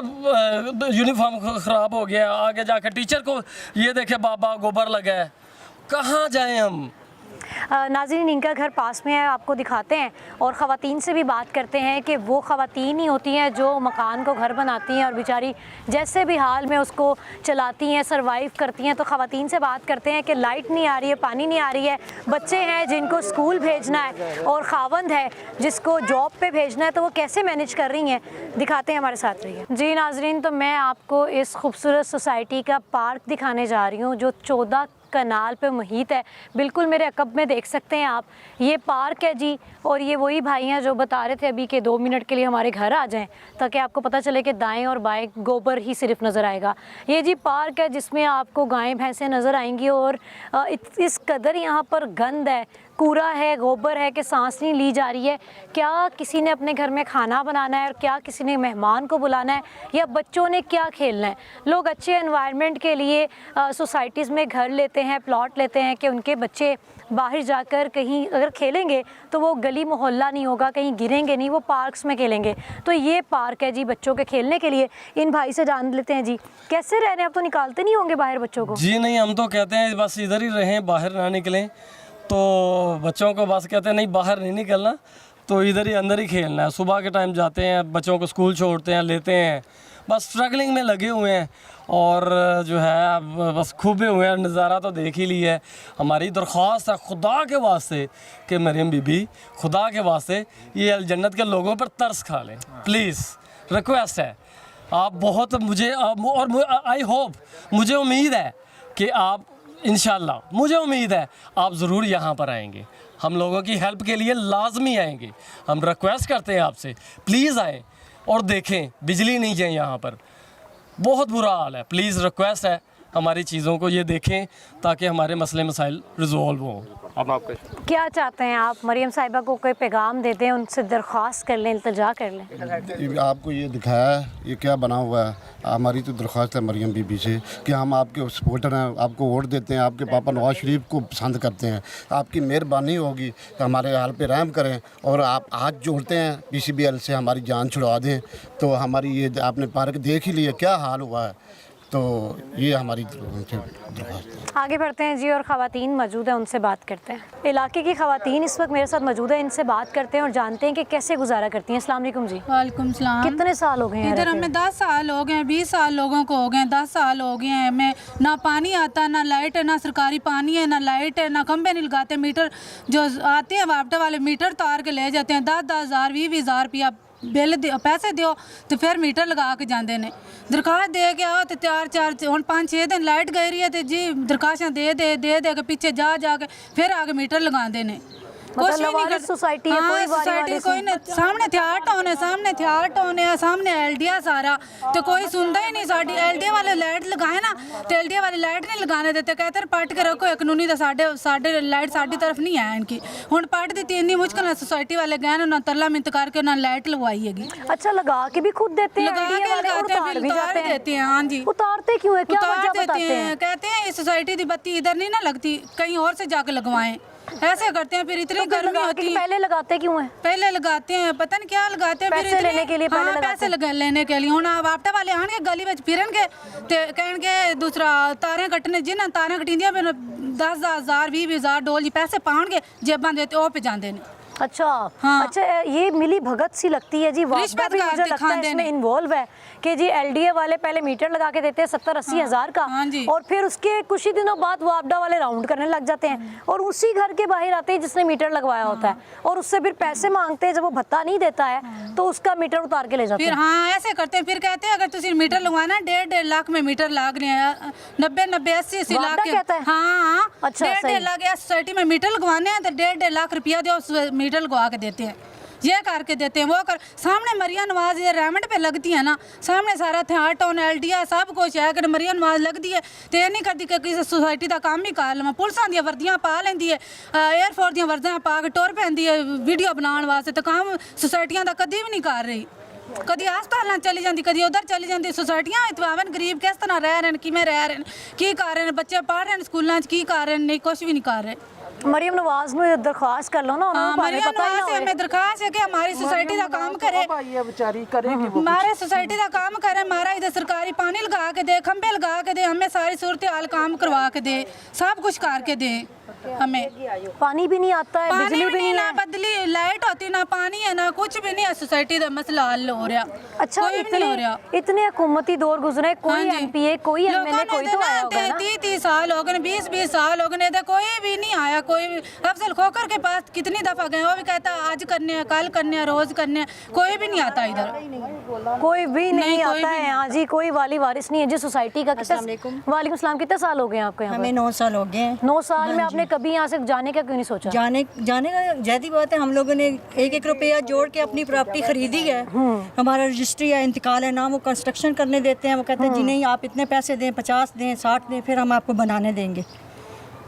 यूनिफॉर्म ख़राब हो गया, आगे जाकर टीचर को ये देखे बाबा गोबर लगा है, कहाँ जाएं हम? नाज़रीन, इनका घर पास में है, आपको दिखाते हैं और ख़वातीन से भी बात करते हैं कि वो ख़वातीन ही होती हैं जो मकान को घर बनाती हैं और बेचारी जैसे भी हाल में उसको चलाती हैं, सरवाइव करती हैं। तो ख़वातीन से बात करते हैं कि लाइट नहीं आ रही है, पानी नहीं आ रही है, बच्चे हैं जिनको स्कूल भेजना है और खावंद है जिसको जॉब पे भेजना है, तो वो कैसे मैनेज कर रही हैं, दिखाते हैं, हमारे साथ रहिए। जी नाज़रीन, तो मैं आपको इस खूबसूरत सोसाइटी का पार्क दिखाने जा रही हूँ जो 14 कनाल पे मुहित है। बिल्कुल मेरे अकब में देख सकते हैं आप, ये पार्क है जी। और ये वही भाई हैं जो बता रहे थे अभी कि 2 मिनट के लिए हमारे घर आ जाएं ताकि आपको पता चले कि दाएं और बाएं गोबर ही सिर्फ नज़र आएगा। ये जी पार्क है जिसमें आपको गायें भैंसें नज़र आएंगी और इस कदर यहाँ पर गंद है, कूड़ा है, गोबर है कि सांस नहीं ली जा रही है। क्या किसी ने अपने घर में खाना बनाना है और क्या किसी ने मेहमान को बुलाना है या बच्चों ने क्या खेलना है? लोग अच्छे एनवायरनमेंट के लिए सोसाइटीज़ में घर लेते हैं, प्लॉट लेते हैं कि उनके बच्चे बाहर जाकर कहीं अगर खेलेंगे तो वो गली मोहल्ला नहीं होगा, कहीं गिरेंगे नहीं, वो पार्क्स में खेलेंगे। तो ये पार्क है जी बच्चों के खेलने के लिए। इन भाई से जान लेते हैं जी, कैसे रह रहे हैं? अब तो निकालते नहीं होंगे बाहर बच्चों को? जी नहीं, हम तो कहते हैं बस इधर ही रहें, बाहर ना निकलें। तो बच्चों को बस कहते हैं नहीं बाहर नहीं निकलना, तो इधर ही अंदर ही खेलना है। सुबह के टाइम जाते हैं, बच्चों को स्कूल छोड़ते हैं, लेते हैं, बस स्ट्रगलिंग में लगे हुए हैं और जो है अब बस खूबे हुए हैं। नज़ारा तो देख ही लिया है। हमारी दरख्वास्त है खुदा के वास्ते कि मरियम बीबी, खुदा के वास्ते ये अल जन्नत के लोगों पर तरस खा लें, प्लीज़ रिक्वेस्ट है। आप बहुत मुझे और आई होप, मुझे उम्मीद है कि आप इंशाल्लाह, मुझे उम्मीद है आप ज़रूर यहाँ पर आएंगे, हम लोगों की हेल्प के लिए लाजमी आएंगे। हम रिक्वेस्ट करते हैं आपसे, प्लीज़ आएँ और देखें, बिजली नहीं है यहाँ पर, बहुत बुरा हाल है। प्लीज़ रिक्वेस्ट है, हमारी चीज़ों को ये देखें ताकि हमारे मसले मसाइल रिजॉल्व हों। अब आपका क्या चाहते हैं आप? मरियम साहिबा को कोई पैगाम दे दें, उनसे दरख्वास्त कर लें, इल्तिजा कर लें। आपको ये दिखाया है, ये क्या बना हुआ है। हमारी तो दरख्वास्त है मरियम बीबी से कि हम आपके सपोर्टर हैं, आपको वोट देते हैं, आपके पापा नवाज शरीफ को पसंद करते हैं। आपकी मेहरबानी होगी तो हमारे हाल पे रहम करें और आप हाथ जोड़ते हैं PCBL से हमारी जान छुड़वा दें। तो हमारी ये आपने पार्क देख ही लिया क्या हाल हुआ है, तो ये हमारी दरख्वास्त है। आगे बढ़ते हैं जी, और ख़वातीन मौजूद हैं, उनसे बात करते हैं। इलाके की ख़वातीन इस वक्त मेरे साथ मौजूद है, इनसे बात करते हैं और जानते हैं कि कैसे गुजारा करती हैं। अस्सलाम वालेकुम जी। वालेकुम सलाम। कितने साल हो गए हैं इधर हमें 10 साल हो गए, 20 साल लोगों को हो गए, 10 साल हो गए हैं। हमें ना पानी आता, ना लाइट है, ना सरकारी पानी है, ना लाइट है, ना खंबे नहीं लगाते। मीटर जो आते हैं वापटा वाले मीटर तार के ले जाते हैं, 10-10 हज़ार 20-20 हज़ार रुपया बिल पैसे दियो तो फिर मीटर लगा के जाते हैं। दरखास्त दे के आओ तो 4-4 हम 5-6 दिन लाइट गई रही है तो जी दरखास्तें दे के पीछे जा के फिर आके मीटर लगाते हैं। कुछ भी नहीं कर सोसाइटी हाँ, सोसाइटी कोई नहीं। सामने थियाट होने सामने LDA सारा तो कोई सुनता ही नहीं। साड़ी LDA वाले लाइट लगाए ना तो LDA वाले लाइट नहीं लगाने देते, कहते पट के रखो कानूनी तो साढ़े लाइट साड़ी तरफ नहीं है इनकी। हुण पट दी इन्नी मुश्किल है, सोसाइटी वाले गए ना तरला मिन्त करके ना लाइट लगवाई हैगी। अच्छा, लगा के भी खुद देते हैं, लगाते हैं, देते हैं। हाँ जी, उतारते क्यों है? क्या वजह देते बताते हैं? कहते हैं इस सोसाइटी की बत्ती इधर नहीं ना लगती, कहीं और से जाके लगवाएं। ऐसे करते हैं। फिर इतनी गर्मी होती है, पहले लगाते क्यों है? पहले लगाते हैं, पता नहीं क्या लगाते हैं। पैसे लेने के लिए पहले लगाते पैसे लेने के लिए। हुण वापटा वाले आने गली में फिरन के ते कहणगे दूसरा तारें कट्टने, जिन्हें तारें कटिंदियां फिर 10,000 20 हज़ार डोल जी पैसे पाणगे जेबां दे ते ओह पे जांदे ने। अच्छा हाँ। अच्छा, ये मिली भगत सी लगती है जी। वापटा भी मुझे लगता है इसमें इन्वॉल्व है कि जी LDA वाले पहले मीटर लगा के देते हैं 70-80 हज़ार का, और फिर उसके कुछ ही दिनों बाद वापडा वाले राउंड करने लग जाते हैं और उसी घर के बाहर आते हैं जिसने मीटर लगवाया होता है और उससे फिर पैसे मांगते हैं। जब वो भत्ता नहीं देता है तो उसका मीटर उतार के ले जाते हैं। फिर हाँ ऐसे करते हैं। फिर कहते हैं अगर तुम मीटर लगवाना 1.5 लाख में मीटर लाग रहे हैं, 90-80 लाख के। हाँ अच्छा, 1.5 लाख सोसाइटी में मीटर लगवाने हैं तो 1.5 लाख रुपया दो मीटर लगवा के देते हैं। ये करके देते हैं, वो कर सामने मरियम नवाज ये रेमंड पे लगती है ना, सामने सारा थियाट ऑन LDA सब कुछ है कि मरियम नवाज लगती है तो ये नहीं करती कि किसी सोसाइटी का काम ही कर लवां। पुलिस दी वर्दियां पा लेंदी है, एयरफोर्स दी वर्दियां पा के टुर पैंदी है वीडियो बनाने वास्ते, तो काम सोसाइटियां का कभी भी नहीं कर रही। कभी हस्पताल चली जाती, कभी उधर चली जाती। सोसाइटियां इतवावन गरीब किस तरह रह रहे हैं, किमें रह रहे हैं, की कर रहे हैं, बच्चे पढ़ रहे हैं स्कूलों की कर रहे हैं, नहीं कुछ भी नहीं कर रहे। मरियम नवाज ने दरख्वास्त कर लो ना, मरियम नवाज से हमें दरख्वास्त है कि हमारी सोसाइटी का काम करे, हमारे सोसाइटी का काम करे, हमारा इधर सरकारी पानी लगा के दे, खंबे लगा के दे, हमें सारी सूरत हाल काम करवा के दे, सब कुछ करके दे। हमें पानी भी नहीं आता है, बिजली भी नहीं, ना बदली लाइट होती, ना पानी है, ना कुछ भी नहीं है। सोसाइटी का मसला हल हो रहा। अच्छा, इतने हुकूमती दौर गुजरे, कोई MPA कोई MLA कोई तो आया होगा ना? 30 साल हो गए, 20 साल हो गए, कोई भी नहीं आया। कोई अफजल खोकर के पास कितनी दफ़ा गए, वो भी कहता आज करने हैं, कल करने हैं, रोज़ करने हैं, कोई भी नहीं आता इधर, कोई भी नहीं आता है यहाँ जी। कोई वाली वारिस नहीं है जी सोसाइटी का। वालेकुम सलाम। कितने साल हो गए आपको यहाँ? हमें 9 साल हो गए। 9 साल में आपने कभी यहाँ से जाने का क्यों नहीं सोचा? जाने का जैदी बात है, हम लोगों ने 1-1 रुपया जोड़ के अपनी प्रॉपर्टी खरीदी है। हमारा रजिस्ट्री है, इंतकाल है ना, वो कंस्ट्रक्शन करने देते हैं। वो कहते हैं जी नहीं आप इतने पैसे दें, 50 दें, 60 दें, फिर हम आपको बनाने देंगे।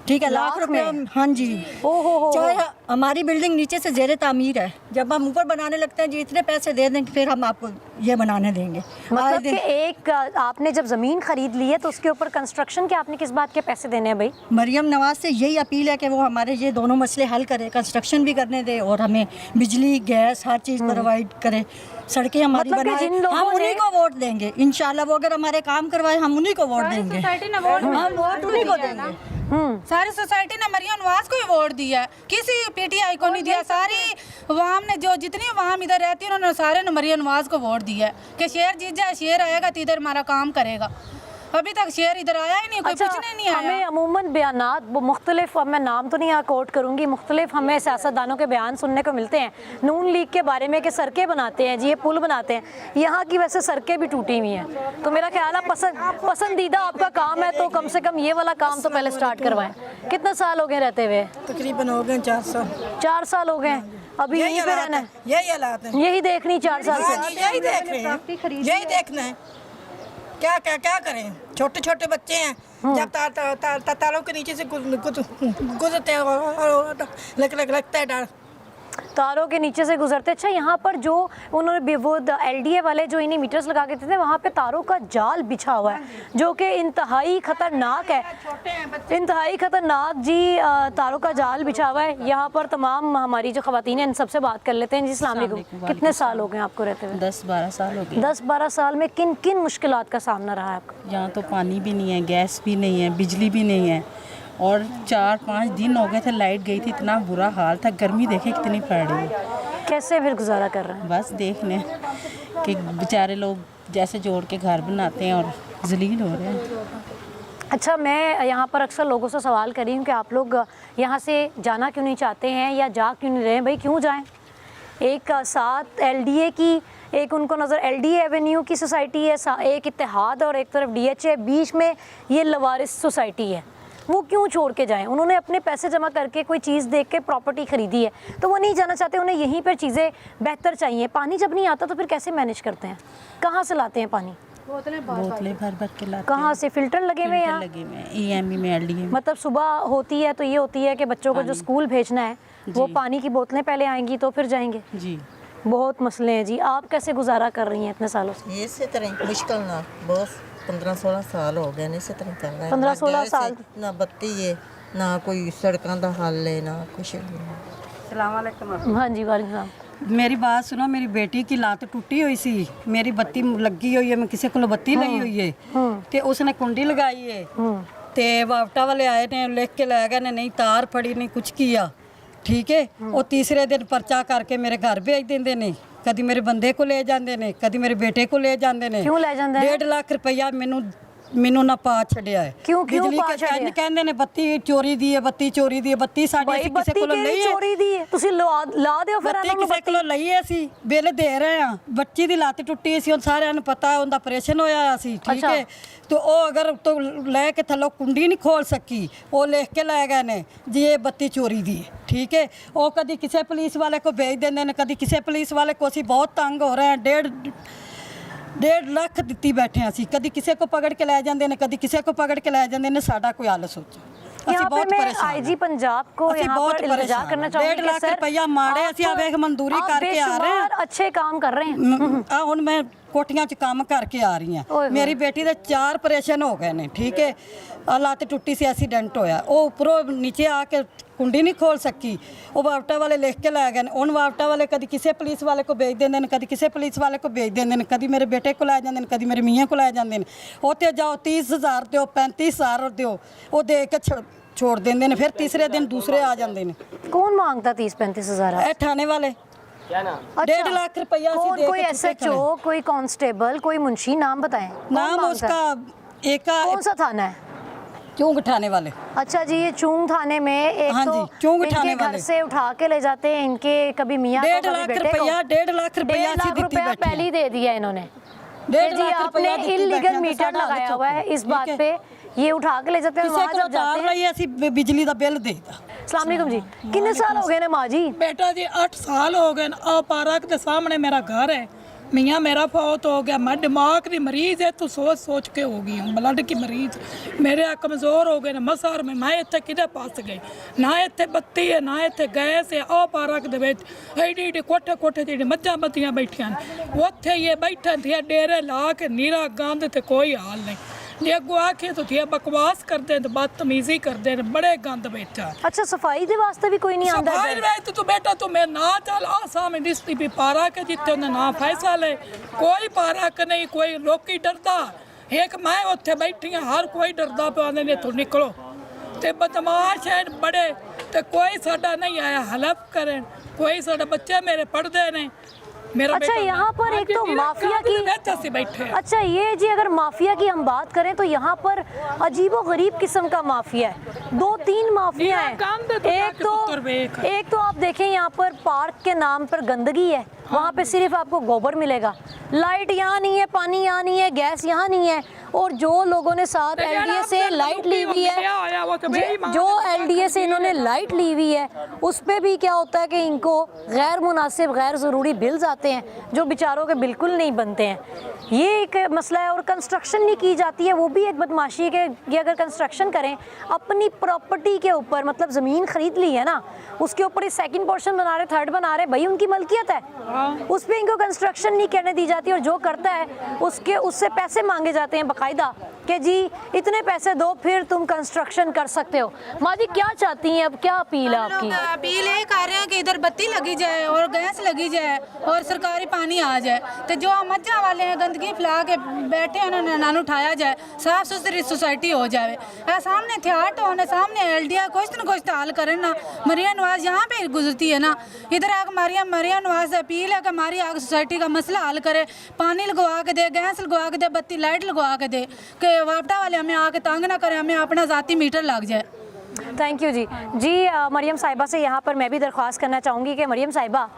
ठीक है, लाख रुपया। हाँ जी, चाहे हमारी बिल्डिंग नीचे से ज़ेरे तामीर है, जब हम ऊपर बनाने लगते हैं जी इतने पैसे दे दें फिर हम आपको ये बनाने देंगे। मतलब कि एक आपने जब ज़मीन खरीद ली है तो उसके ऊपर कंस्ट्रक्शन के आपने किस बात के पैसे देने हैं भाई? मरियम नवाज से यही अपील है कि वो हमारे ये दोनों मसले हल करे, कंस्ट्रक्शन भी करने दे और हमें बिजली गैस हर चीज़ प्रोवाइड करे, सड़कें हमारी बनाए। हम उन्हीं को वोट देंगे इंशाल्लाह। वो अगर हमारे काम करवाए हम उन्हीं को वोट देंगे, हम वोट उन्हीं को देंगे। सारी सोसाइटी ने मरियम नवाज को ही वोट दिया है, किसी PTI को नहीं दिया। सारी अवाम ने जो जितनी अवाम इधर रहती है उन्होंने सारे ने मरियम नवाज को वोट दिया है कि शेर जीत जाए, शेर आएगा तो इधर हमारा काम करेगा। अभी तक शेर इधर आया ही नहीं, कोई पूछने नहीं आया। हमें अमूमन बयानात वो मुख्तलिफ, अब मैं नाम तो नहीं यहाँ कोट करूँगी, मुख्तलिफ हमें सियासतदानों के बयान सुनने को मिलते हैं नून लीग के बारे में कि सड़कें बनाते हैं जी, ये पुल बनाते हैं। यहाँ की वैसे सड़कें भी टूटी हुई हैं, तो मेरा ख्याल है पसंदीदा आपका काम है तो कम से कम ये वाला काम तो पहले स्टार्ट करवाएं। कितने साल हो गए रहते हुए? तकरीबन हो गए 4 साल। 4 साल हो गए, अभी यहीं पे रहना है? यही हालात है, यही देखनी 4 साल से? यही देख रहे हैं, यही देखना है। क्या क्या क्या करें, छोटे छोटे बच्चे हैं, जब तारों के नीचे से गुजरते हैं और लगता है डर। तारों के नीचे से गुजरते। अच्छा, यहाँ पर जो उन्होंने वो LDA वाले जो इन्हीं मीटर्स लगा के थे, वहाँ पे तारों का जाल बिछा हुआ है जो कि इंतहाई ख़तरनाक है, इंतहाई ख़तरनाक जी। तारों का जाल बिछा हुआ है यहाँ पर। तमाम हमारी जो ख़वातीन हैं इन सबसे बात कर लेते हैं। जी अस्सलाम वालेकुम, कितने साल हो गए आपको रहते हुए? 10-12 साल हो गए। 10-12 साल में किन किन मुश्किलात का सामना रहा है आपका? यहाँ तो पानी भी नहीं है, गैस भी नहीं है, बिजली भी नहीं है, और 4-5 दिन हो गए थे लाइट गई थी, इतना बुरा हाल था। गर्मी देखे कितनी पड़ रही है। कैसे फिर गुजारा कर रहे हैं? बस देख लें कि बेचारे लोग जैसे जोड़ के घर बनाते हैं और जलील हो रहे हैं। अच्छा, मैं यहाँ पर अक्सर लोगों से सवाल कर रही हूँ कि आप लोग यहाँ से जाना क्यों नहीं चाहते हैं या जा क्यों नहीं रहे हैं? भाई क्यों जाएं? एक साथ LDA की, एक उनको नज़र LDA एवेन्यू की सोसाइटी है, एक इत्तेहाद और एक तरफ DHA, बीच में ये लवारिस सोसाइटी है। वो क्यों छोड़ के जाएं? उन्होंने अपने पैसे जमा करके कोई चीज़ देख के प्रॉपर्टी ख़रीदी है, तो वो नहीं जाना चाहते, उन्हें यहीं पर चीज़ें बेहतर चाहिए। पानी जब नहीं आता तो फिर कैसे मैनेज करते हैं? कहाँ से लाते हैं पानी? बोतलें भर भर के लाते। कहाँ से? फ़िल्टर लगे हुए हैं? लगे हुए हैं EME में LDA। मतलब सुबह होती है तो ये होती है कि बच्चों को जो स्कूल भेजना है वो पानी की बोतलें पहले आएंगी तो फिर जाएंगे। जी, बहुत मसले हैं जी। आप कैसे गुजारा कर रही हैं इतने सालों से? ये इसी तरह मुश्किल ना, बहुत 15-16 साल हो गए इसी तरह चल रहा है। 15-16 साल ना बत्ती है, ना कोई सड़कों का हल है, ना कुछ। अस्सलाम वालेकुम। हाँ जी, वालेकुम सलाम। मेरी बात सुनो, मेरी बेटी की लात टुटी हुई सी, मेरी बत्ती लगी हुई है, मैं किसी को बत्ती ली हुई है, ते उसने कुंडी लगाई है, ते वापटा वाले आए ने लिख के ले गए ने, नहीं तार फड़ी नहीं कुछ किया, ठीक है। वो तीसरे दिन पर्चा करके मेरे घर भेज देंगे ने, कभी मेरे बंदे को ले जाते ने, कभी मेरे बेटे को ले जाते ने। क्यों ले जाते हैं? 1.5 लाख रुपया ਮੈਨੂੰ ਨਾ ਪਾ ਛੱਡਿਆ ਹੈ। ਕਿਉਂ ਪਾ ਛੱਡਿਆ? ਕਹਿੰਦੇ ਨੇ ਬੱਤੀ ਚੋਰੀ ਦੀ ਹੈ, ਬੱਤੀ ਚੋਰੀ ਦੀ ਹੈ, ਬੱਤੀ ਸਾਡੀ ਅਸੀਂ ਕਿਸੇ ਕੋਲੋਂ ਲਈ ਹੈ। ਚੋਰੀ ਦੀ ਹੈ, ਤੁਸੀਂ ਲਾ ਦਿਓ ਫਿਰ ਇਹਨਾਂ ਨੂੰ। ਕਿਸੇ ਕੋਲੋਂ ਲਈ ਹੈ, ਅਸੀਂ ਬਿੱਲ ਦੇ ਰਹੇ ਹਾਂ। ਬੱਚੀ ਦੀ ਲੱਤ ਟੁੱਟੀ ਸੀ, ਉਹ ਸਾਰਿਆਂ ਨੂੰ ਪਤਾ, ਉਹਦਾ ਆਪਰੇਸ਼ਨ ਹੋਇਆ ਸੀ, ਠੀਕ ਹੈ। तो वो अगर तो लेके थलो कुंडी नहीं खोल सकी, वो लिख के ले गए ने जी ये बत्ती चोरी दी है, ठीक है। वो कभी किसी पुलिस वाले को भेज देंगे ने, कभी किसी पुलिस वाले को असी बहुत तंग हो रहे हैं। 1.5 लाख दिती बैठे हैं असी, कभी किसी को पकड़ के ले जाते हैं, कभी किसी को पकड़ के ले जाते हैं। साडा कोई हल सोचो। यहाँ पे मैं IG पंजाब को यहाँ पर इल्तिजा करना चाहूँगी। 1.5 लाख रुपया माड़े असी आवेख मंजूरी करके आ रहे हैं, अच्छे काम कर रहे हैं। हुण मैं कोटियां च काम करके आ रही हैं। मेरी बेटी दे 4 ऑपरेशन हो गए ने, ठीक है। लत्त टुट्टी सी, एक्सीडेंट होया, वो उपरों नीचे आके कुंडी नहीं खोल सकी। वो वापटा वाले लिख के लै गए। उन वापटा वाले कभी किसी पुलिस वाले को भेज देंगे, कभी किसी पुलिस वाले को भेज देंगे, कभी मेरे बेटे को लै जाते, कभी मेरे मियाँ को लै जाते। उत्ते जाओ 30,000 दो, 35,000 दो, वो दे के छोड़ देंगे ने, फिर तीसरे दिन दूसरे आ जाते हैं। कौन मांगता 30-35 हज़ार? थाने वाले। 1.5 लाख रुपया। कोई SHO, कोई कांस्टेबल, कोई मुंशी, नाम बताएं। नाम उसका एक कौन सा थाना है? चूंग थाने वाले। अच्छा जी, ये चूंग थाने में एक हाँ तो चूंग थाने घर से उठा के ले जाते हैं इनके, कभी मियाँ 1.5 लाख रुपया 1.5 लाख रुपया पहले ही दे दिया इन्होंने। 1.5 लाख आपने इलीगल मीटर लगाया हुआ है, इस बात पे ये उठा के ले जाते हैं, वहाँ जब जाते हैं बिजली का बिल दे। अस्सलाम वालेकुम जी, कितने साल हो गए ने माँ जी? बेटा जी 8 साल हो गए। आ पार्क के सामने मेरा घर है, मियाँ मेरा फौत हो गया। मैं दिमाग की मरीज़ है, तो सोच के हो गई हूँ, ब्लड की मरीज़। मेरे कमज़ोर हो गए मसार में, मैं इतने किधर पास गई, ना इतने बत्ती है, ना इतने गैस है। आ पार्क दे एडी एडी कोठे कोठे जेडी मज्जां बत्तियां बैठियां उत्थे ये बैठे थे डेरे ला के, नीरा गंद ते कोई हाल नहीं। जे अगो आखे तो थे बकवास करते हैं, बदतमीजी करते हैं, बड़े गंद बैठा। अच्छा, सफाई दे वास्ते भी कोई नहीं आंदा? सफाई वास्ते तो बेटा तो मैं ना चल आ सामने डिस्ट्रिक्ट भी पार्क है, जितने उन्हें ना फैसला है, कोई पार्क नहीं, कोई लोकी डरदा। एक मैं उत्थे बैठी हाँ, हर कोई डरदा पे आने ने तो निकलो, ते बदमाश है बड़े, ते कोई साडा नहीं आया हेल्प करें, कोई साडा बच्चे मेरे पढ़ते नहीं। अच्छा, यहाँ पर एक तो माफिया की, अच्छा ये जी अगर माफिया की हम बात करें तो यहाँ पर अजीबो गरीब किस्म का माफिया है। 2-3 माफिया है। एक तो आप देखें यहाँ पर पार्क के नाम पर गंदगी है, वहाँ पे सिर्फ आपको गोबर मिलेगा, लाइट यहाँ नहीं है, पानी यहाँ नहीं है, गैस यहाँ नहीं है। और जो लोगों ने साथ एलडीए से लाइट ली हुई है, जो एलडीए से इन्होंने लाइट ली हुई है, उस पे भी क्या होता है कि इनको गैर मुनासिब गैर ज़रूरी बिल्स आते हैं जो बेचारों के बिल्कुल नहीं बनते हैं। ये एक मसला है। और कंस्ट्रक्शन नहीं की जाती है, वो भी एक बदमाशी है कि ये अगर कंस्ट्रक्शन करें अपनी प्रॉपर्टी के ऊपर, मतलब ज़मीन ख़रीद ली है ना, उसके ऊपर इस सेकंड पोर्शन बना रहे, थर्ड बना रहे, भाई उनकी मलकियत है, उस पर इनको कंस्ट्रक्शन नहीं करने दी जाती। और जो करता है उससे पैसे मांगे जाते हैं बाकायदा कि जी इतने पैसे दो फिर तुम कंस्ट्रक्शन कर सकते हो। माँ जी क्या चाहती हैं, अब क्या अपील है आपकी? अपील ये कर रहे हैं कि इधर बत्ती लगी जाए और गैस लगी जाए और सरकारी पानी आ जाए, तो जो मज्जा वाले हैं गंदगी फैला के बैठे हैं उन्हें ना उठाया जाए, साफ सुथरी सोसाइटी हो जाए। सामने थिएटर होने, सामने एलडीए कुछ न कुछ हाल करें ना। मरियम नवाज यहाँ पे गुजरती है ना, इधर आकर मरियम नवाज से अपील है कि हमारी आग सोसाइटी का मसला हल करे, पानी लगवा के दे, गैस लगवा के दे, बत्ती लाइट लगवा के दे, कि वापटा वाले हमें आके तंग ना करें, हमें अपना ज़ाती मीटर लग जाए। थैंक यू जी। मरियम साहिबा से यहाँ पर मैं भी दरख्वास्त करना चाहूँगी कि मरियम साहिबा,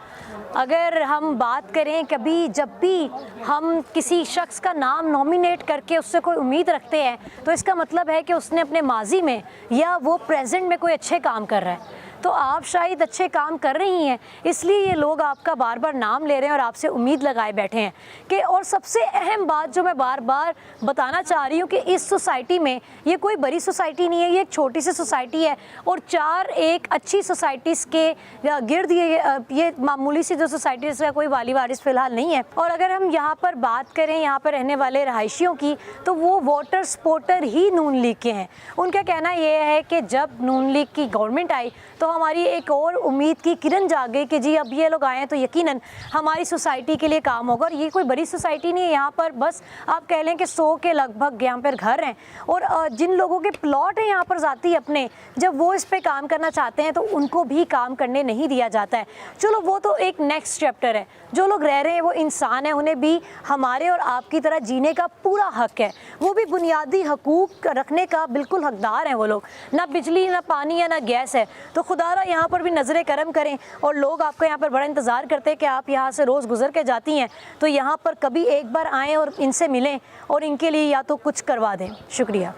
अगर हम बात करें कभी जब भी हम किसी शख्स का नाम नॉमिनेट करके उससे कोई उम्मीद रखते हैं तो इसका मतलब है कि उसने अपने माजी में या वो प्रेजेंट में कोई अच्छे काम कर रहा है। तो आप शायद अच्छे काम कर रही हैं, इसलिए ये लोग आपका बार बार नाम ले रहे हैं और आपसे उम्मीद लगाए बैठे हैं कि। और सबसे अहम बात जो मैं बार बार बताना चाह रही हूँ कि इस सोसाइटी में, ये कोई बड़ी सोसाइटी नहीं है, ये एक छोटी सी सोसाइटी है और 4 एक अच्छी सोसाइटीज़ के गिर्द ये मामूली सी जो सोसाइटी का कोई वाली वारिस फ़िलहाल नहीं है। और अगर हम यहाँ पर बात करें यहाँ पर रहने वाले रहायशियों की, तो वो वोटर सपोर्टर ही नून लीग के हैं। उनका कहना ये है कि जब नून लीग की गवर्नमेंट आई तो हमारी एक और उम्मीद की किरण जाग गई कि जी अब ये लोग आए हैं तो यकीनन हमारी सोसाइटी के लिए काम होगा। और ये कोई बड़ी सोसाइटी नहीं है, यहाँ पर बस आप कह लें कि 100 के लगभग यहाँ पर घर हैं और जिन लोगों के प्लॉट हैं यहाँ पर ज़ाती अपने, जब वो इस पे काम करना चाहते हैं तो उनको भी काम करने नहीं दिया जाता है। चलो वो तो एक नेक्स्ट चैप्टर है। जो लोग रह रहे हैं वो इंसान हैं, उन्हें भी हमारे और आपकी तरह जीने का पूरा हक है, वो भी बुनियादी हकूक़ रखने का बिल्कुल हकदार हैं वो लोग। ना बिजली, ना पानी या ना गैस है। तो खुदारा यहाँ पर भी नज़र करम करें। और लोग आपका यहाँ पर बड़ा इंतज़ार करते हैं कि आप यहाँ से रोज़ गुजर के जाती हैं तो यहाँ पर कभी एक बार आएँ और इनसे मिलें और इनके लिए या तो कुछ करवा दें। शुक्रिया।